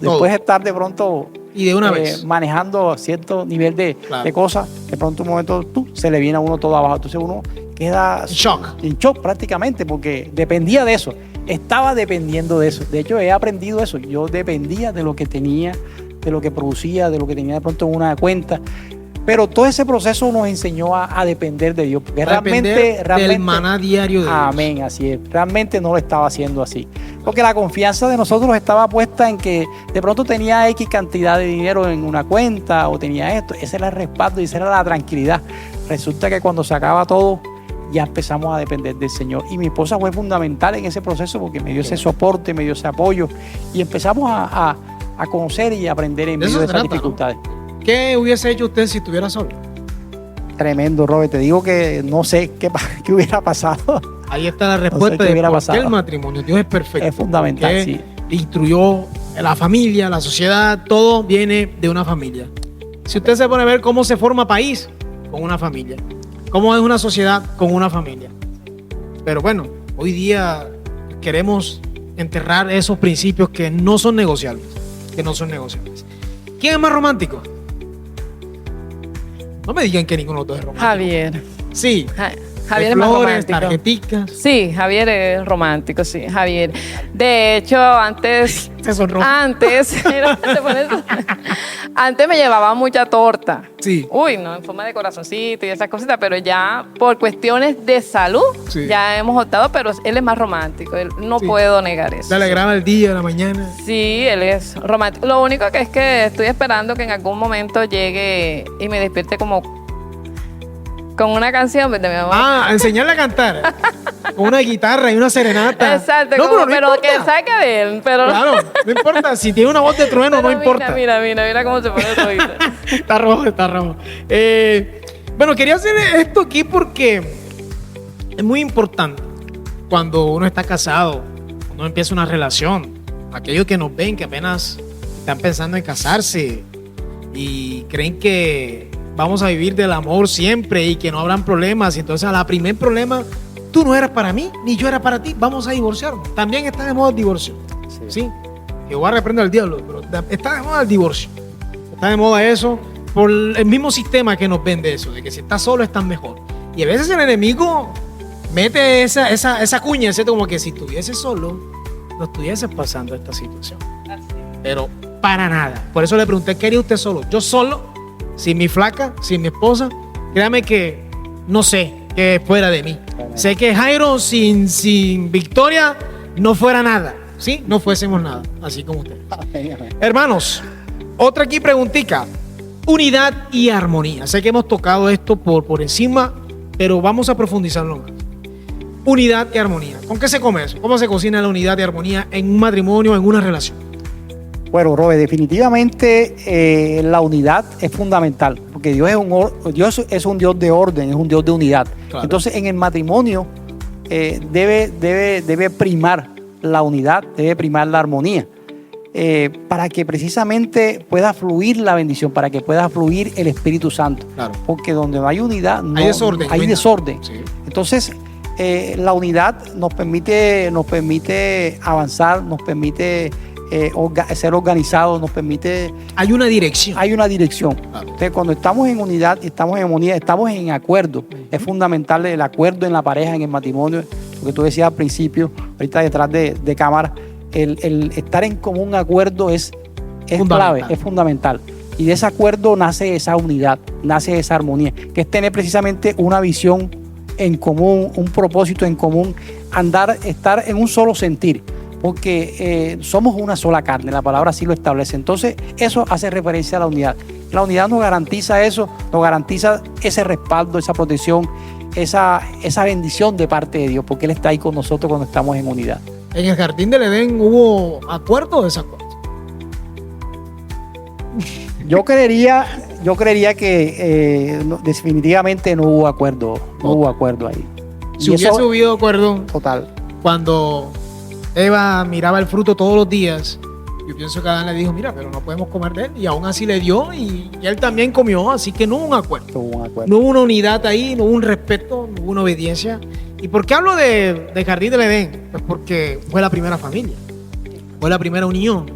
Speaker 2: Después de estar de pronto
Speaker 1: Y de una vez.
Speaker 2: manejando cierto nivel de cosas, de pronto un momento se le viene a uno todo abajo. Entonces uno queda en shock prácticamente, porque dependía de eso. Estaba dependiendo de eso. De hecho, he aprendido eso. Yo dependía de lo que tenía, de lo que producía, de lo que tenía de pronto en una cuenta. Pero todo ese proceso nos enseñó a depender de Dios. Porque realmente
Speaker 1: del maná diario de Dios.
Speaker 2: Amén, así es. Realmente no lo estaba haciendo así. Porque la confianza de nosotros estaba puesta en que de pronto tenía X cantidad de dinero en una cuenta o tenía esto. Ese era el respaldo y esa era la tranquilidad. Resulta que cuando se acaba todo, ya empezamos a depender del Señor. Y mi esposa fue fundamental en ese proceso porque me dio ese soporte, me dio ese apoyo. Y empezamos a conocer y a aprender en medio de esas dificultades.
Speaker 1: ¿No? ¿Qué hubiese hecho usted si estuviera solo?
Speaker 2: Tremendo, Robert. Te digo que no sé qué hubiera pasado.
Speaker 1: Ahí está la respuesta de por qué el matrimonio. Dios es perfecto.
Speaker 2: Es fundamental, sí.
Speaker 1: Instruyó la familia, la sociedad, todo viene de una familia. Si usted se pone a ver cómo se forma país, con una familia. Cómo es una sociedad con una familia. Pero bueno, hoy día queremos enterrar esos principios que no son negociables. ¿Quién es más romántico? No me digan que ninguno de los dos es romántico.
Speaker 3: Javier.
Speaker 1: Sí.
Speaker 3: Javier es más romántico.
Speaker 1: Tarjeticas.
Speaker 3: Sí, Javier es romántico, sí, Javier. De hecho, antes me llevaba mucha torta.
Speaker 1: Sí.
Speaker 3: Uy, no, en forma de corazoncito y esas cositas, pero ya por cuestiones de salud,
Speaker 1: sí,
Speaker 3: ya hemos optado, pero él es más romántico, no puedo negar eso.
Speaker 1: ¿Te alegraba el día, la mañana?
Speaker 3: Sí, él es romántico. Lo único que es que estoy esperando que en algún momento llegue y me despierte como con una canción de mi mamá.
Speaker 1: Ah, enseñarle a cantar. Con una guitarra y una serenata.
Speaker 3: Exacto,
Speaker 1: no,
Speaker 3: pero que saque de él. Pero
Speaker 1: claro, no importa. Si tiene una voz de trueno,
Speaker 3: pero
Speaker 1: no importa.
Speaker 3: Mira cómo se pone el oído.
Speaker 1: Está rojo. Bueno, quería hacer esto aquí porque es muy importante cuando uno está casado, cuando uno empieza una relación. Aquellos que nos ven, que apenas están pensando en casarse y creen que vamos a vivir del amor siempre y que no habrán problemas. Y entonces, a la primer problema, tú no eras para mí, ni yo era para ti, vamos a divorciarnos. También está de moda el divorcio. Sí. Jehová reprende al diablo, pero está de moda el divorcio. Está de moda eso por el mismo sistema que nos vende eso, de que si estás solo estás mejor. Y a veces el enemigo mete esa cuña, ¿cierto? Como que si estuviese solo, no estuvieses pasando esta situación. Pero para nada. Por eso le pregunté, ¿qué haría usted solo? Yo solo, sin mi flaca, sin mi esposa, créame que no sé qué fuera de mí. Sé que Jairo sin Victoria no fuera nada, ¿sí? No fuésemos nada, así como ustedes. Hermanos, otra aquí preguntica. Unidad y armonía. Sé que hemos tocado esto por encima, pero vamos a profundizarlo más. Unidad y armonía. ¿Con qué se come eso? ¿Cómo se cocina la unidad y armonía en un matrimonio, en una relación?
Speaker 2: Bueno, Robert, definitivamente la unidad es fundamental, porque Dios es un Dios de orden, es un Dios de unidad.
Speaker 1: Claro.
Speaker 2: Entonces, en el matrimonio debe primar la unidad, debe primar la armonía, para que precisamente pueda fluir la bendición, para que pueda fluir el Espíritu Santo.
Speaker 1: Claro.
Speaker 2: Porque donde no hay unidad,
Speaker 1: Hay desorden.
Speaker 2: Hay desorden.
Speaker 1: Sí.
Speaker 2: Entonces, la unidad nos permite avanzar, nos permite ser organizados, nos permite...
Speaker 1: Hay una dirección.
Speaker 2: Hay una dirección.
Speaker 1: Claro.
Speaker 2: Entonces, cuando estamos en unidad y estamos en armonía, estamos en acuerdo. Es fundamental el acuerdo en la pareja, en el matrimonio. Lo que tú decías al principio, ahorita detrás de cámara, el estar en común acuerdo es clave, es fundamental. Y de ese acuerdo nace esa unidad, nace esa armonía, que es tener precisamente una visión en común, un propósito en común, estar en un solo sentir. Porque somos una sola carne, la palabra así lo establece. Entonces, eso hace referencia a la unidad. La unidad nos garantiza eso, nos garantiza ese respaldo, esa protección, esa bendición de parte de Dios, porque Él está ahí con nosotros cuando estamos en unidad.
Speaker 1: ¿En el jardín del Edén hubo acuerdo o desacuerdo?
Speaker 2: Yo creería que definitivamente no hubo acuerdo, hubo acuerdo ahí.
Speaker 1: Si
Speaker 2: Y
Speaker 1: hubiese
Speaker 2: eso,
Speaker 1: habido acuerdo
Speaker 2: total.
Speaker 1: cuando Eva miraba el fruto todos los días, yo pienso que Adán le dijo, mira, pero no podemos comer de él, y aún así le dio, y él también comió, así que no hubo un acuerdo.
Speaker 2: No hubo un acuerdo.
Speaker 1: No hubo una unidad ahí, no hubo un respeto, no hubo una obediencia. ¿Y por qué hablo de Jardín del Edén? Pues porque fue la primera familia, fue la primera unión.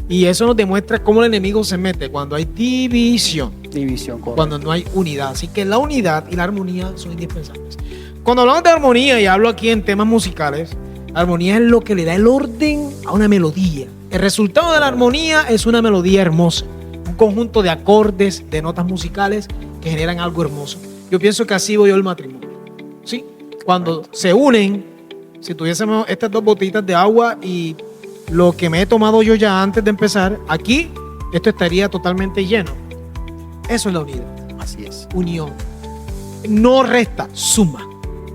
Speaker 1: Y eso nos demuestra cómo el enemigo se mete cuando hay división,
Speaker 2: División, correcto.
Speaker 1: cuando no hay unidad. Así que la unidad y la armonía son indispensables. Cuando hablamos de armonía, y hablo aquí en temas musicales, la armonía es lo que le da el orden a una melodía. El resultado de la armonía es una melodía hermosa, un conjunto de acordes, de notas musicales que generan algo hermoso. Yo pienso que así voy yo el matrimonio. ¿Sí? Cuando se unen, si tuviésemos estas dos botitas de agua y lo que me he tomado yo ya antes de empezar, aquí esto estaría totalmente lleno. Eso es la unidad.
Speaker 2: Así es.
Speaker 1: Unión. No resta, suma.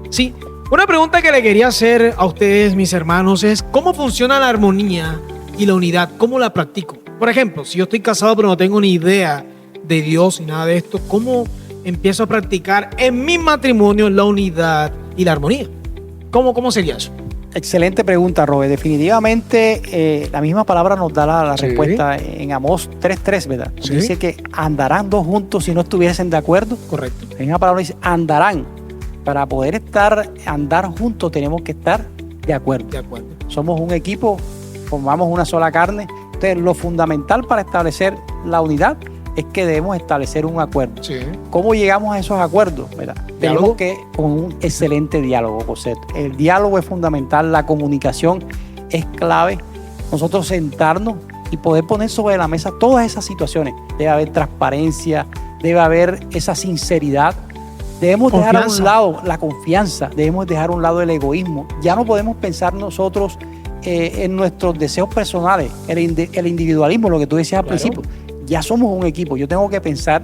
Speaker 1: ¿Sí? Una pregunta que le quería hacer a ustedes, mis hermanos, es ¿cómo funciona la armonía y la unidad? ¿Cómo la practico? Por ejemplo, si yo estoy casado pero no tengo ni idea de Dios ni nada de esto, ¿cómo empiezo a practicar en mi matrimonio la unidad y la armonía? ¿Cómo sería eso?
Speaker 2: Excelente pregunta, Robert. Definitivamente la misma palabra nos da la
Speaker 1: Sí.
Speaker 2: respuesta en Amós 3:3, ¿verdad?
Speaker 1: Sí.
Speaker 2: Dice que andarán dos juntos si no estuviesen de acuerdo.
Speaker 1: Correcto.
Speaker 2: La misma palabra dice andarán. Para poder andar juntos tenemos que estar de acuerdo.
Speaker 1: De acuerdo.
Speaker 2: Somos un equipo, formamos una sola carne. Entonces, lo fundamental para establecer la unidad es que debemos establecer un acuerdo.
Speaker 1: Sí.
Speaker 2: ¿Cómo llegamos a esos acuerdos? ¿Verdad?
Speaker 1: ¿Diálogo?
Speaker 2: Tenemos que con un excelente diálogo, José. El diálogo es fundamental, la comunicación es clave. Nosotros sentarnos y poder poner sobre la mesa todas esas situaciones. Debe haber transparencia, debe haber esa sinceridad. Debemos dejar a un lado la confianza, debemos dejar a un lado el egoísmo. Ya no podemos pensar nosotros en nuestros deseos personales, el individualismo, lo que tú decías al principio. Ya somos un equipo, yo tengo que pensar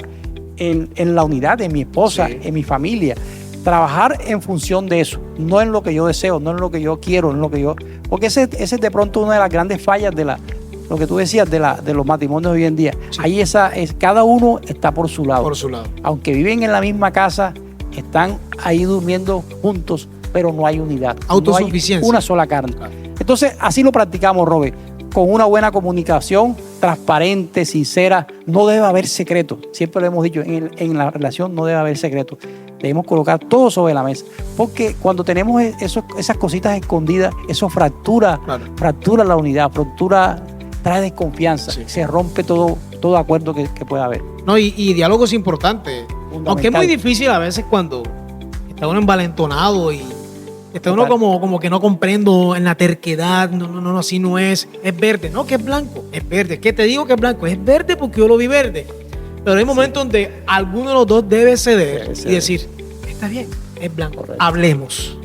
Speaker 2: en la unidad de mi esposa,
Speaker 1: Sí.
Speaker 2: en mi familia, trabajar en función de eso, no en lo que yo deseo, no en lo que yo quiero, en lo que yo... Porque ese es de pronto una de las grandes fallas de lo que tú decías de los matrimonios de hoy en día.
Speaker 1: Sí.
Speaker 2: Ahí cada uno está por su lado.
Speaker 1: Por su lado.
Speaker 2: Aunque viven en la misma casa, están ahí durmiendo juntos, pero no hay unidad.
Speaker 1: Autosuficiencia.
Speaker 2: No hay una sola carne.
Speaker 1: Claro.
Speaker 2: Entonces, así lo practicamos, Robert, con una buena comunicación, transparente, sincera. No debe haber secretos. Siempre lo hemos dicho, en la relación no debe haber secretos. Debemos colocar todo sobre la mesa. Porque cuando tenemos esas cositas escondidas, eso fractura la unidad, trae desconfianza.
Speaker 1: Sí.
Speaker 2: Se rompe todo acuerdo que pueda haber.
Speaker 1: No, y diálogo es importante. Aunque es muy difícil a veces cuando está uno envalentonado y está uno como que no comprendo en la terquedad. No, así no es. Es verde. No, que es blanco. Es verde. ¿Qué te digo que es blanco? Es verde porque yo lo vi verde. Pero hay momentos donde alguno de los dos debe ceder y decir, está bien, es blanco.
Speaker 2: Correcto.
Speaker 1: Hablemos.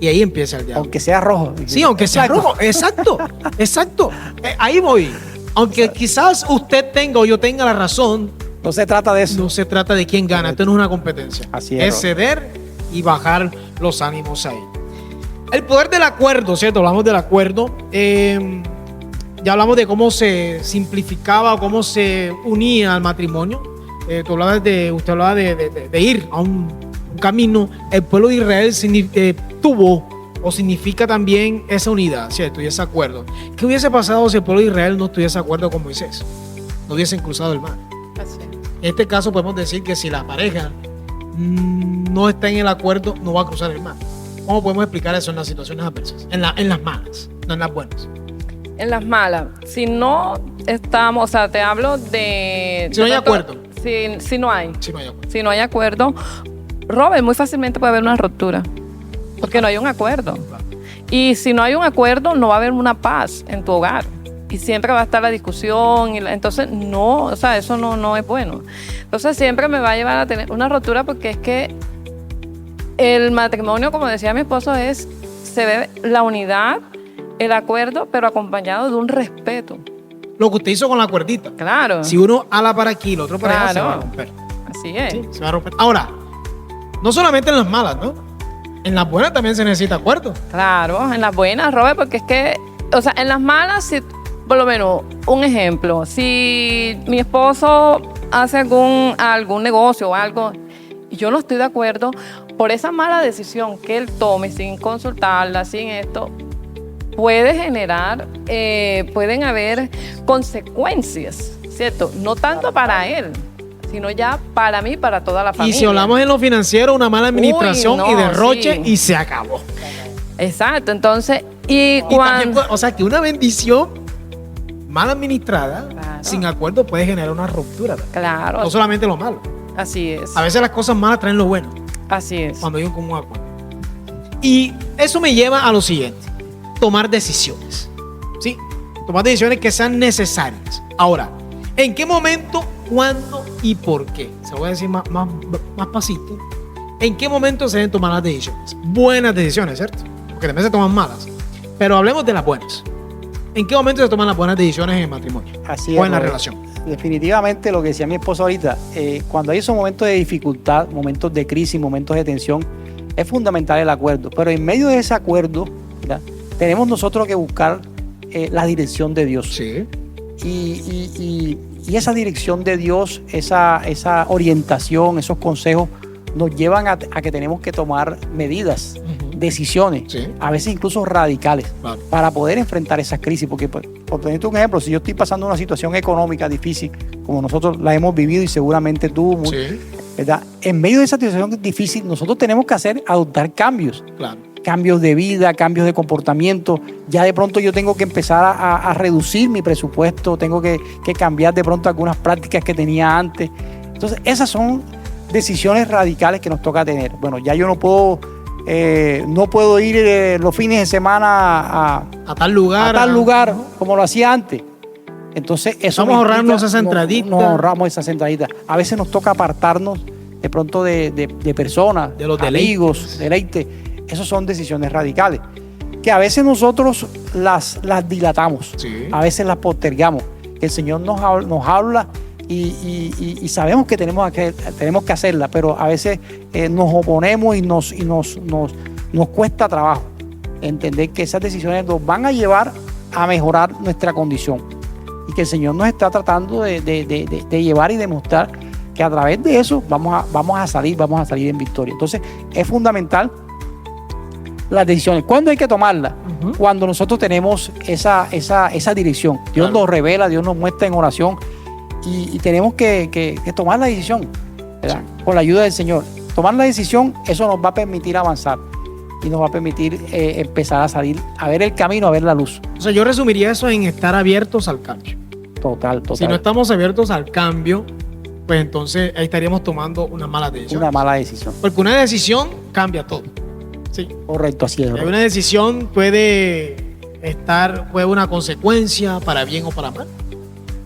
Speaker 1: Y ahí empieza el diálogo.
Speaker 2: Aunque sea rojo.
Speaker 1: Sí, aunque sea rojo. Exacto. Ahí voy. Aunque quizás usted tenga o yo tenga la razón,
Speaker 2: No se trata de eso.
Speaker 1: no se trata de quién gana. Esto no es una competencia.
Speaker 2: Así es,
Speaker 1: ceder y bajar los ánimos ahí. El poder del acuerdo, ¿cierto? Hablamos del acuerdo. Ya hablamos de cómo se simplificaba o cómo se unía al matrimonio. Usted hablaba de ir a un camino. El pueblo de Israel tuvo o significa también esa unidad, ¿cierto? Y ese acuerdo. ¿Qué hubiese pasado si el pueblo de Israel no tuviese acuerdo con Moisés? No hubiesen cruzado el mar.
Speaker 3: Así.
Speaker 1: En este caso podemos decir que si la pareja no está en el acuerdo, no va a cruzar el mar. ¿Cómo podemos explicar eso en las situaciones adversas? En las malas, no en las buenas.
Speaker 3: En las malas, si no estamos, o sea, te hablo de...
Speaker 1: Si no hay acuerdo.
Speaker 3: Si no hay.
Speaker 1: Si no hay acuerdo.
Speaker 3: Si no hay acuerdo, Robert, muy fácilmente puede haber una ruptura. Porque no hay un acuerdo.
Speaker 1: Claro.
Speaker 3: Y si no hay un acuerdo, no va a haber una paz en tu hogar. Y siempre va a estar la discusión. Entonces, no, o sea, eso no es bueno. Entonces, siempre me va a llevar a tener una ruptura porque es que el matrimonio, como decía mi esposo, se ve la unidad, el acuerdo, pero acompañado de un respeto.
Speaker 1: Lo que usted hizo con la cuerdita.
Speaker 3: Claro.
Speaker 1: Si uno ala para aquí, el otro para allá, se
Speaker 3: Claro.
Speaker 1: va a romper.
Speaker 3: Así es.
Speaker 1: Sí, se va a romper. Ahora, no solamente en las malas, ¿no? En las buenas también se necesita acuerdo.
Speaker 3: Claro, en las buenas, Robert, porque es que, o sea, en las malas, si, por lo menos, un ejemplo, si mi esposo hace algún negocio o algo y yo no estoy de acuerdo, por esa mala decisión que él tome sin consultarla, sin esto, pueden haber consecuencias, ¿cierto? No tanto para él, sino ya para mí, para toda la familia.
Speaker 1: Y si hablamos en lo financiero, una mala administración
Speaker 3: Uy, no,
Speaker 1: y derroche
Speaker 3: sí.
Speaker 1: y se acabó.
Speaker 3: Exacto, entonces, y
Speaker 1: Y también
Speaker 3: cuando...
Speaker 1: o sea, que una bendición mal administrada,
Speaker 3: Claro.
Speaker 1: sin acuerdo, puede generar una ruptura.
Speaker 3: Claro,
Speaker 1: No solamente lo malo.
Speaker 3: así es,
Speaker 1: A veces las cosas malas traen lo bueno,
Speaker 3: así es.
Speaker 1: cuando hay un común acuerdo. Y eso me lleva a lo siguiente: tomar decisiones. ¿Sí? Tomar decisiones que sean necesarias. Ahora, ¿en qué momento, cuándo y por qué? Se lo voy a decir más pasito. ¿En qué momento se deben tomar las decisiones? Buenas decisiones, ¿cierto? Porque también se toman malas. Pero hablemos de las buenas. ¿En qué momento se toman las buenas decisiones en el matrimonio?
Speaker 2: Así
Speaker 1: O
Speaker 2: es,
Speaker 1: en la
Speaker 2: Robert.
Speaker 1: relación.
Speaker 2: Definitivamente lo que decía mi esposo ahorita, cuando hay esos momentos de dificultad, momentos de crisis, momentos de tensión, es fundamental el acuerdo. Pero en medio de ese acuerdo, ¿verdad?, tenemos nosotros que buscar la dirección de Dios.
Speaker 1: Sí.
Speaker 2: Y esa dirección de Dios, esa orientación, esos consejos, nos llevan a que tenemos que tomar medidas, decisiones,
Speaker 1: Sí.
Speaker 2: a veces incluso radicales,
Speaker 1: Claro.
Speaker 2: para poder enfrentar esas crisis. Porque, por ponerte un ejemplo, si yo estoy pasando una situación económica difícil, como nosotros la hemos vivido y seguramente tú,
Speaker 1: Sí,
Speaker 2: ¿verdad?, en medio de esa situación difícil, nosotros tenemos que adoptar cambios.
Speaker 1: claro.
Speaker 2: Cambios de vida, cambios de comportamiento. Ya de pronto yo tengo que empezar a reducir mi presupuesto, tengo que cambiar de pronto algunas prácticas que tenía antes. Entonces, esas son decisiones radicales que nos toca tener. Bueno, ya yo no puedo ir los fines de semana
Speaker 1: A tal lugar.
Speaker 2: a tal lugar como lo hacía antes. Entonces, eso
Speaker 1: Vamos a
Speaker 2: me
Speaker 1: ahorrarnos
Speaker 2: implica-
Speaker 1: esa entradita.
Speaker 2: Nos ahorramos esa entradita. A veces nos toca apartarnos de pronto de personas,
Speaker 1: De los
Speaker 2: amigos, deleites. Esas son decisiones radicales que a veces nosotros las dilatamos,
Speaker 1: Sí.
Speaker 2: a veces las postergamos. Que el Señor nos habla y sabemos que tenemos que hacerla, pero a veces nos oponemos y nos cuesta trabajo entender que esas decisiones nos van a llevar a mejorar nuestra condición y que el Señor nos está tratando de llevar y demostrar que a través de eso vamos a salir en victoria. Entonces es fundamental las decisiones. ¿Cuándo hay que tomarlas?
Speaker 1: Ujú.
Speaker 2: Cuando nosotros tenemos esa dirección. Dios
Speaker 1: Claro.
Speaker 2: nos revela, Dios nos muestra en oración y tenemos que tomar la decisión, ¿verdad?, con la ayuda del Señor. Tomar la decisión, eso nos va a permitir avanzar y nos va a permitir empezar a salir, a ver el camino, a ver la luz.
Speaker 1: O sea, yo resumiría eso en estar abiertos al cambio.
Speaker 2: Total.
Speaker 1: Si no estamos abiertos al cambio, pues entonces ahí estaríamos tomando una mala decisión.
Speaker 2: Una mala decisión.
Speaker 1: Porque una decisión cambia todo. Sí.
Speaker 2: Correcto, así es.
Speaker 1: Y una decisión puede una consecuencia para bien o para mal.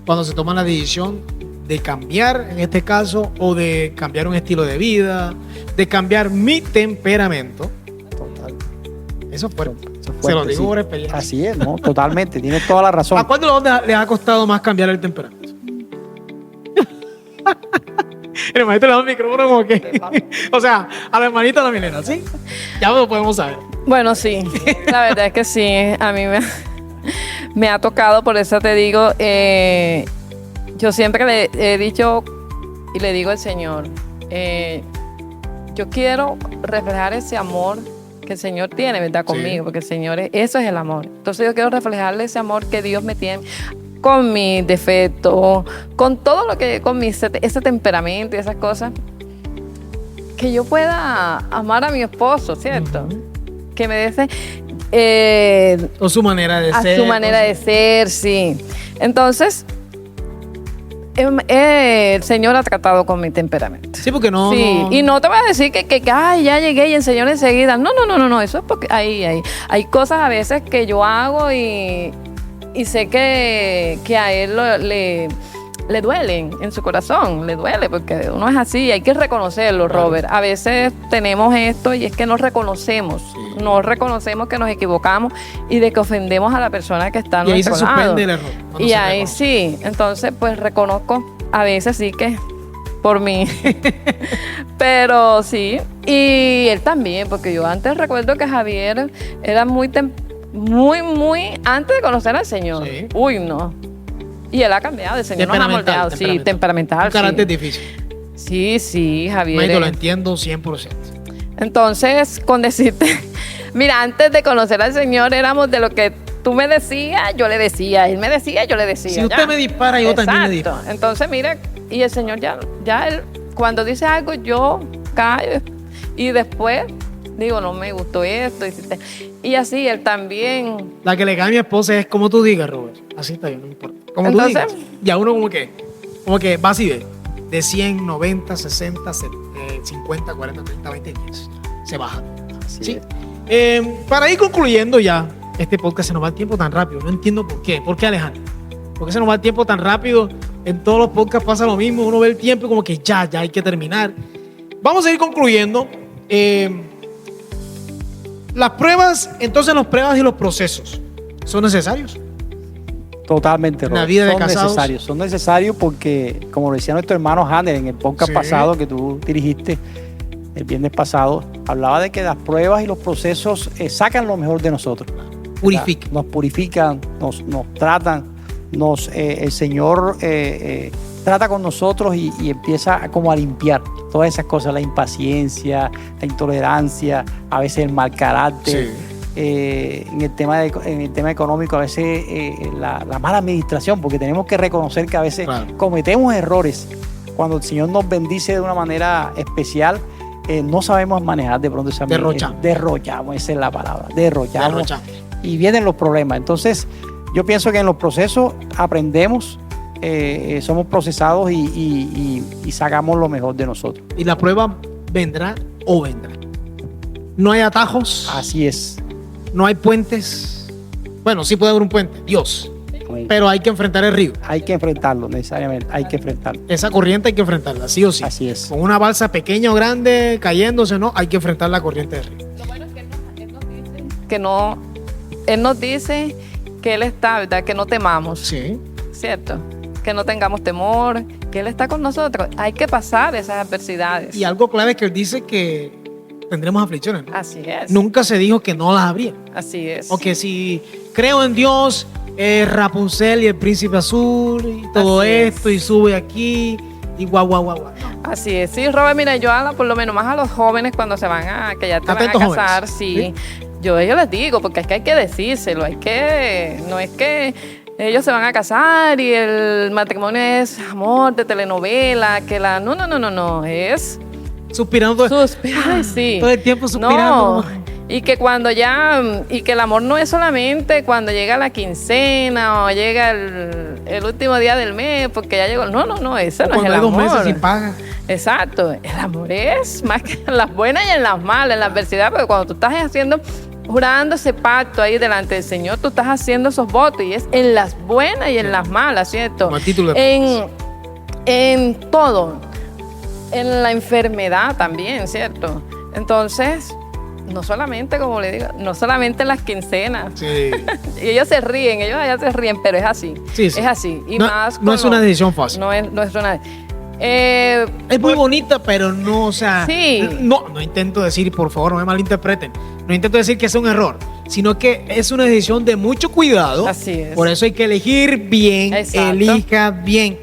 Speaker 1: Cuando se toma la decisión de cambiar, en este caso, o de cambiar un estilo de vida, de cambiar mi temperamento.
Speaker 2: Total.
Speaker 1: Eso es fuerte.
Speaker 2: Eso es
Speaker 1: Se lo
Speaker 2: fuerte,
Speaker 1: digo
Speaker 2: sí.
Speaker 1: por experiencia.
Speaker 2: Así es, ¿no? Totalmente. Tienes toda la razón.
Speaker 1: ¿A cuánto les ha costado más cambiar el temperamento? El maestro le da un micrófono como que... O sea, a la hermanita de la Milena, ¿sí? Ya lo podemos saber.
Speaker 3: Bueno, sí, la verdad es que sí, a mí me ha tocado, por eso te digo, yo siempre le he dicho y le digo al Señor, yo quiero reflejar ese amor que el Señor tiene, ¿verdad? Conmigo, porque el Señor, eso es el amor. Entonces yo quiero reflejarle ese amor que Dios me tiene con mis defectos, con todo lo que, con ese temperamento y esas cosas, que yo pueda amar a mi esposo, ¿cierto? Que me dé
Speaker 1: O su manera de ser.
Speaker 3: a su manera de ser, sí. Entonces, el Señor ha tratado con mi temperamento.
Speaker 1: Sí, porque no...
Speaker 3: Sí,
Speaker 1: no-
Speaker 3: y no te voy a decir que ay, ya llegué y el Señor enseguida. No, eso es porque hay cosas a veces que yo hago y sé que a Él le duelen en su corazón, le duele porque uno es así, hay que reconocerlo,
Speaker 1: Claro.
Speaker 3: Robert. A veces tenemos esto y es que no reconocemos que nos equivocamos y de que ofendemos a la persona que está a
Speaker 1: Y ahí se
Speaker 3: nuestro lado.
Speaker 1: suspende el error. cuando
Speaker 3: Y
Speaker 1: se
Speaker 3: ahí
Speaker 1: reconoce.
Speaker 3: sí, entonces pues reconozco a veces sí que por mí, pero sí, y él también, porque yo antes recuerdo que Javier era muy antes de conocer al Señor,
Speaker 1: Sí.
Speaker 3: uy no, y él ha cambiado, el Señor nos ha moldeado, sí, temperamental,
Speaker 1: Un carácter
Speaker 3: sí.
Speaker 1: difícil.
Speaker 3: Sí, Javier.
Speaker 1: Maito, lo entiendo 100%.
Speaker 3: Entonces, con decirte, mira, antes de conocer al Señor éramos de lo que tú me decías, yo le decía, él me decía, yo le decía.
Speaker 1: Si usted me dispara, yo también le disparo.
Speaker 3: Entonces, mira, y el Señor ya él, cuando dice algo, yo callo y después digo, no me gustó esto. Y así, él también.
Speaker 1: La que le cae a mi esposa es como tú digas, Robert. Así está bien, no importa. Como
Speaker 3: Entonces-
Speaker 1: tú digas. Y a uno como que va así de 100, 90, 60, 50, 40, 30, 20, 10. Se baja. ¿Sí? Para ir concluyendo ya, este podcast se nos va el tiempo tan rápido. No entiendo por qué. ¿Por qué, Alejandro? ¿Por qué se nos va el tiempo tan rápido? En todos los podcasts pasa lo mismo. Uno ve el tiempo y como que ya hay que terminar. Vamos a ir concluyendo. Las pruebas, entonces las pruebas y los procesos, ¿son necesarios?
Speaker 2: Totalmente,
Speaker 1: En la
Speaker 2: Robert.
Speaker 1: vida de
Speaker 2: son
Speaker 1: casados.
Speaker 2: necesarios. Son necesarios porque, como lo decía nuestro hermano Hanner en el podcast
Speaker 1: Sí.
Speaker 2: pasado que tú dirigiste el viernes pasado, hablaba de que las pruebas y los procesos sacan lo mejor de nosotros.
Speaker 1: Purifica.
Speaker 2: Nos purifican, nos tratan, el Señor trata con nosotros y empieza como a limpiar todas esas cosas, la impaciencia, la intolerancia, a veces el mal carácter.
Speaker 1: Sí.
Speaker 2: En el tema económico, a veces la mala administración, porque tenemos que reconocer que a veces
Speaker 1: Claro.
Speaker 2: cometemos errores. Cuando el Señor nos bendice de una manera especial, no sabemos manejar de pronto esa derrochamos, esa es la palabra, derrochamos. Y vienen los problemas. Entonces, yo pienso que en los procesos aprendemos, somos procesados y sacamos lo mejor de nosotros.
Speaker 1: Y la prueba vendrá o vendrá. No hay atajos,
Speaker 2: Así es.
Speaker 1: no hay puentes. Bueno, sí puede haber un puente, Dios. Pero hay que enfrentar el río.
Speaker 2: Hay que enfrentarlo, necesariamente, hay que enfrentarlo.
Speaker 1: Esa corriente hay que enfrentarla, sí o sí.
Speaker 2: Así es.
Speaker 1: Con una balsa pequeña o grande cayéndose, no, hay que enfrentar la corriente del río.
Speaker 3: Lo bueno es que Él nos dice que Él está, ¿verdad? Que no temamos,
Speaker 1: Sí.
Speaker 3: ¿cierto? Que no tengamos temor, que Él está con nosotros. Hay que pasar esas adversidades.
Speaker 1: Y algo clave es que él dice que tendremos aflicciones, ¿no?
Speaker 3: Así es.
Speaker 1: Nunca se dijo que no las habría.
Speaker 3: Así es.
Speaker 1: O que si creo en Dios, Rapunzel y el príncipe azul y todo
Speaker 3: Así es.
Speaker 1: esto y sube aquí y guau. No.
Speaker 3: Así es. Sí, Robert, mira, yo por lo menos más a los jóvenes cuando se van que ya te van a
Speaker 1: Atentos,
Speaker 3: casar,
Speaker 1: jóvenes.
Speaker 3: sí. Yo a ellos les digo, porque es que hay que decírselo, no es que ellos se van a casar y el matrimonio es amor de telenovela, no, es
Speaker 1: Suspirando
Speaker 3: Ay, sí.
Speaker 1: todo el tiempo suspirando.
Speaker 3: No, y que y que el amor no es solamente cuando llega la quincena o llega el último día del mes, porque ya llegó. No, eso no es
Speaker 1: Cuando
Speaker 3: el
Speaker 1: hay 2
Speaker 3: amor.
Speaker 1: meses sin paga.
Speaker 3: Exacto, el amor es más que en las buenas y en las malas, en la adversidad, porque cuando tú estás jurando ese pacto ahí delante del Señor, tú estás haciendo esos votos y es en las buenas y en las malas, ¿cierto?
Speaker 1: Como el título de
Speaker 3: En todo, en la enfermedad también, ¿cierto? Entonces, no solamente, como le digo, no solamente en las quincenas.
Speaker 1: Sí.
Speaker 3: Y ellos allá se ríen, pero es así.
Speaker 1: Sí, sí.
Speaker 3: Es así. Y
Speaker 1: No-
Speaker 3: más
Speaker 1: no es una decisión fácil.
Speaker 3: No es una.
Speaker 1: Es muy bonita, pero no, o sea,
Speaker 3: Sí.
Speaker 1: no intento decir, por favor, no me malinterpreten, no intento decir que sea un error, sino que es una decisión de mucho cuidado.
Speaker 3: Así es.
Speaker 1: Por eso hay que elegir bien,
Speaker 3: Exacto.
Speaker 1: elija bien.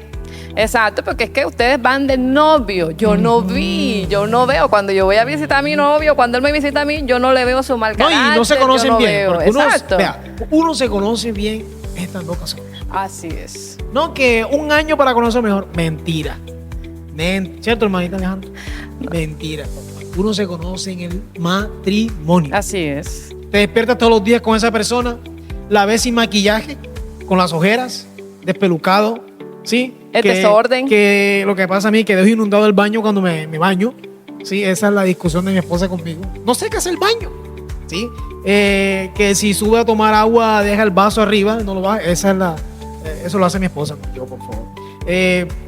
Speaker 3: Exacto, porque es que ustedes van de novio. Yo no vi, yo no veo. Cuando yo voy a visitar a mi novio, cuando él me visita a mí, yo no le veo su mal
Speaker 1: No,
Speaker 3: carácter.
Speaker 1: y no se
Speaker 3: yo
Speaker 1: conocen
Speaker 3: no
Speaker 1: bien.
Speaker 3: veo.
Speaker 1: Porque
Speaker 3: Exacto.
Speaker 1: uno se conoce bien estas dos cosas.
Speaker 3: Así es.
Speaker 1: No que un año para conocer mejor. Mentira. ¿Cierto, hermanita Alejandro? Mentira. Uno se conoce en el matrimonio.
Speaker 3: Así es.
Speaker 1: Te despiertas todos los días con esa persona, la ves sin maquillaje, con las ojeras, despelucado, ¿sí?
Speaker 3: El desorden.
Speaker 1: Que lo que pasa a mí, que dejo inundado el baño cuando me baño, ¿sí? Esa es la discusión de mi esposa conmigo. No sé qué hace el baño, ¿sí? Que si sube a tomar agua, deja el vaso arriba, no lo baja. Eso lo hace mi esposa, no yo, por favor.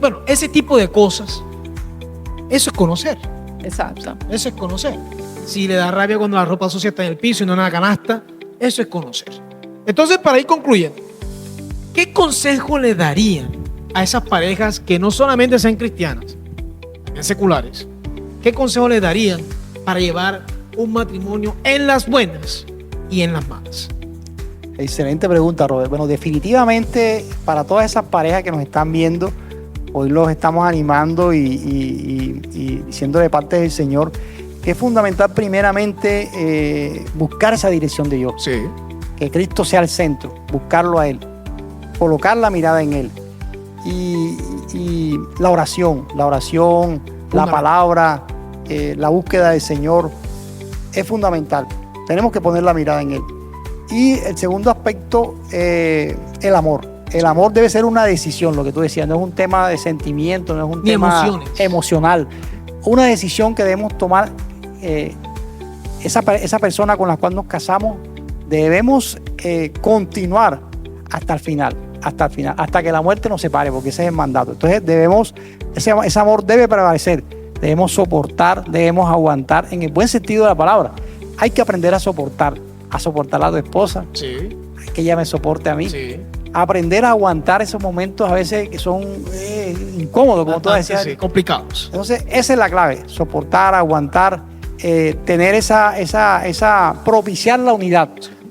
Speaker 1: Bueno, ese tipo de cosas, eso es conocer.
Speaker 3: Exacto.
Speaker 1: Eso es conocer. Si le da rabia cuando la ropa sucia está en el piso y no en la canasta, eso es conocer. Entonces, para ir concluyendo, ¿qué consejo le darían a esas parejas que no solamente sean cristianas, también seculares? ¿Qué consejo le darían para llevar un matrimonio en las buenas y en las malas?
Speaker 2: Excelente pregunta, Robert. Bueno, definitivamente para todas esas parejas que nos están viendo, hoy los estamos animando y diciéndole de parte del Señor que es fundamental primeramente buscar esa dirección de Dios.
Speaker 1: Sí.
Speaker 2: Que Cristo sea el centro, buscarlo a Él, colocar la mirada en Él. Y la oración, la palabra, la búsqueda del Señor es fundamental. Tenemos que poner la mirada en Él. Y el segundo aspecto, el amor. El amor debe ser una decisión, lo que tú decías, no es un tema de sentimiento, no es un
Speaker 1: Ni
Speaker 2: tema
Speaker 1: emociones.
Speaker 2: emocional. Una decisión que debemos tomar, esa persona con la cual nos casamos, debemos continuar hasta el final, hasta que la muerte nos separe, porque ese es el mandato. Entonces ese amor debe prevalecer, debemos soportar, debemos aguantar, en el buen sentido de la palabra. Hay que aprender a soportar a tu esposa,
Speaker 1: Sí.
Speaker 2: que ella me soporte a mí.
Speaker 1: Sí.
Speaker 2: Aprender a aguantar esos momentos a veces que son incómodos, como tú decías.
Speaker 1: Sí, complicados.
Speaker 2: Entonces, esa es la clave, soportar, aguantar, tener propiciar la unidad.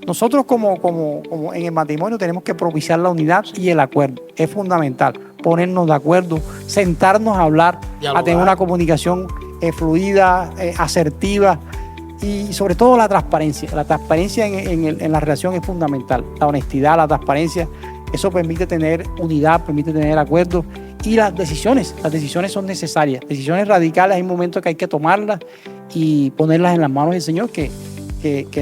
Speaker 2: Nosotros como en el matrimonio tenemos que propiciar la unidad y el acuerdo. Es fundamental ponernos de acuerdo, sentarnos a hablar,
Speaker 1: Dialogar.
Speaker 2: a tener una comunicación fluida, asertiva y sobre todo la transparencia. La transparencia en la relación es fundamental. La honestidad, la transparencia, eso permite tener unidad, permite tener acuerdo. Y las decisiones son necesarias. Decisiones radicales, hay momentos que hay que tomarlas y ponerlas en las manos del Señor que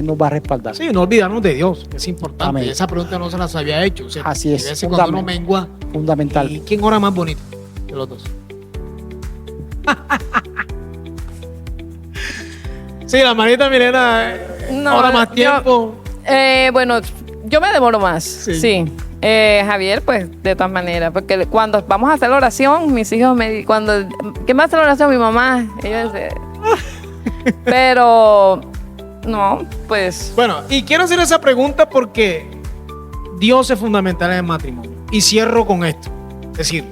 Speaker 2: nos va a respaldar.
Speaker 1: Sí, no olvidarnos de Dios, que es importante.
Speaker 2: Amén.
Speaker 1: Esa pregunta no se las había hecho. O sea,
Speaker 2: Así es,
Speaker 1: a veces cuando uno
Speaker 2: fundamental.
Speaker 1: mengua,
Speaker 2: Fundamental.
Speaker 1: ¿y quién ora más bonito de los dos? Sí, la manita Milena ora más tiempo.
Speaker 3: Bueno, yo me demoro más.
Speaker 1: Sí.
Speaker 3: Sí. Javier, pues, de todas maneras, porque cuando vamos a hacer la oración, mis hijos ¿quién va a hacer la oración? Mi mamá. Ellos, pero, no, pues,
Speaker 1: Bueno, y quiero hacer esa pregunta porque Dios es fundamental en el matrimonio. Y cierro con esto. Es decir,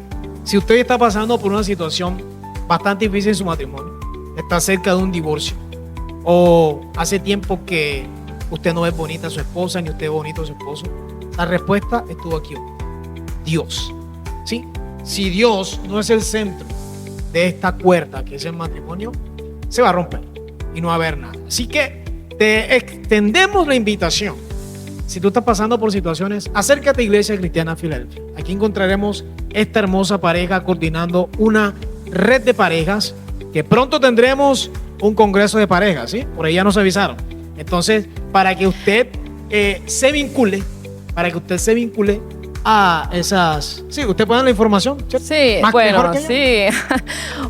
Speaker 1: si usted está pasando por una situación bastante difícil en su matrimonio, está cerca de un divorcio, o hace tiempo que usted no es bonita a su esposa, ni usted es bonito a su esposo, la respuesta estuvo aquí hoy. Dios. ¿Sí? Si Dios no es el centro de esta cuerda que es el matrimonio, se va a romper y no va a haber nada. Así que te extendemos la invitación. Si tú estás pasando por situaciones, acércate a Iglesia Cristiana Filadelfia. Aquí encontraremos esta hermosa pareja coordinando una red de parejas que pronto tendremos un congreso de parejas, ¿sí? Por ahí ya nos avisaron. Entonces, para que usted se vincule a esas... Sí, usted puede dar la información, ¿cierto?
Speaker 3: sí,
Speaker 1: Más
Speaker 3: bueno,
Speaker 1: mejor que yo.
Speaker 3: sí.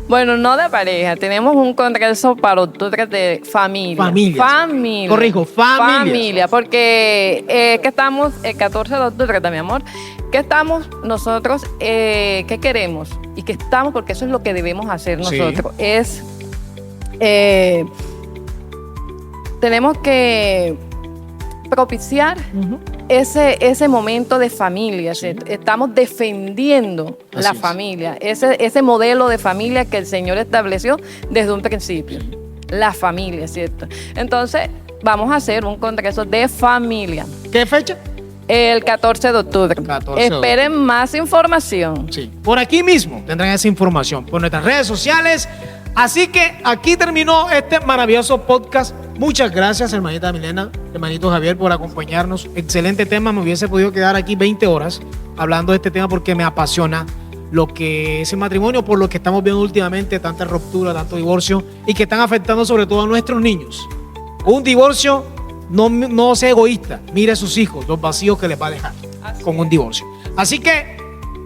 Speaker 3: Bueno, no de pareja, tenemos un congreso para octubre de familia.
Speaker 1: Familias.
Speaker 3: Familia.
Speaker 1: Corrijo, familias.
Speaker 3: Familia, porque que estamos el 14 de octubre, mi amor, que estamos nosotros, ¿qué queremos? Y que estamos, porque eso es lo que debemos hacer
Speaker 1: Sí.
Speaker 3: nosotros, es... tenemos que propiciar
Speaker 1: Ujú.
Speaker 3: ese momento de familia, estamos defendiendo la familia, ese modelo de familia que el Señor estableció desde un principio, la familia, ¿cierto? Entonces, vamos a hacer un congreso de familia.
Speaker 1: ¿Qué fecha?
Speaker 3: El 14 de octubre.
Speaker 1: 14 de
Speaker 3: Esperen más información.
Speaker 1: Sí, por aquí mismo tendrán esa información, por nuestras redes sociales. Así que aquí terminó este maravilloso podcast. Muchas gracias, hermanita Milena, hermanito Javier, por acompañarnos. Excelente tema, me hubiese podido quedar aquí 20 horas hablando de este tema porque me apasiona lo que es el matrimonio, por lo que estamos viendo últimamente, tanta ruptura, tanto divorcio, y que están afectando sobre todo a nuestros niños. Un divorcio, no sea egoísta, mire a sus hijos, los vacíos que les va a dejar con un divorcio. Así que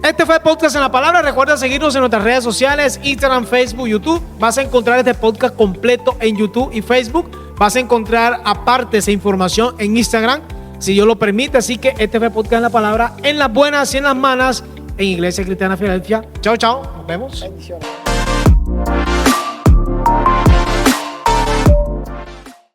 Speaker 1: este fue el podcast en la palabra. Recuerda seguirnos en nuestras redes sociales, Instagram, Facebook, YouTube. Vas a encontrar este podcast completo en YouTube y Facebook. Vas a encontrar aparte esa información en Instagram, si Dios lo permite. Así que este fue el podcast en la palabra, en las buenas y en las malas, en Iglesia Cristiana Filadelfia. Chao, chao. Nos vemos.
Speaker 2: Bendiciones.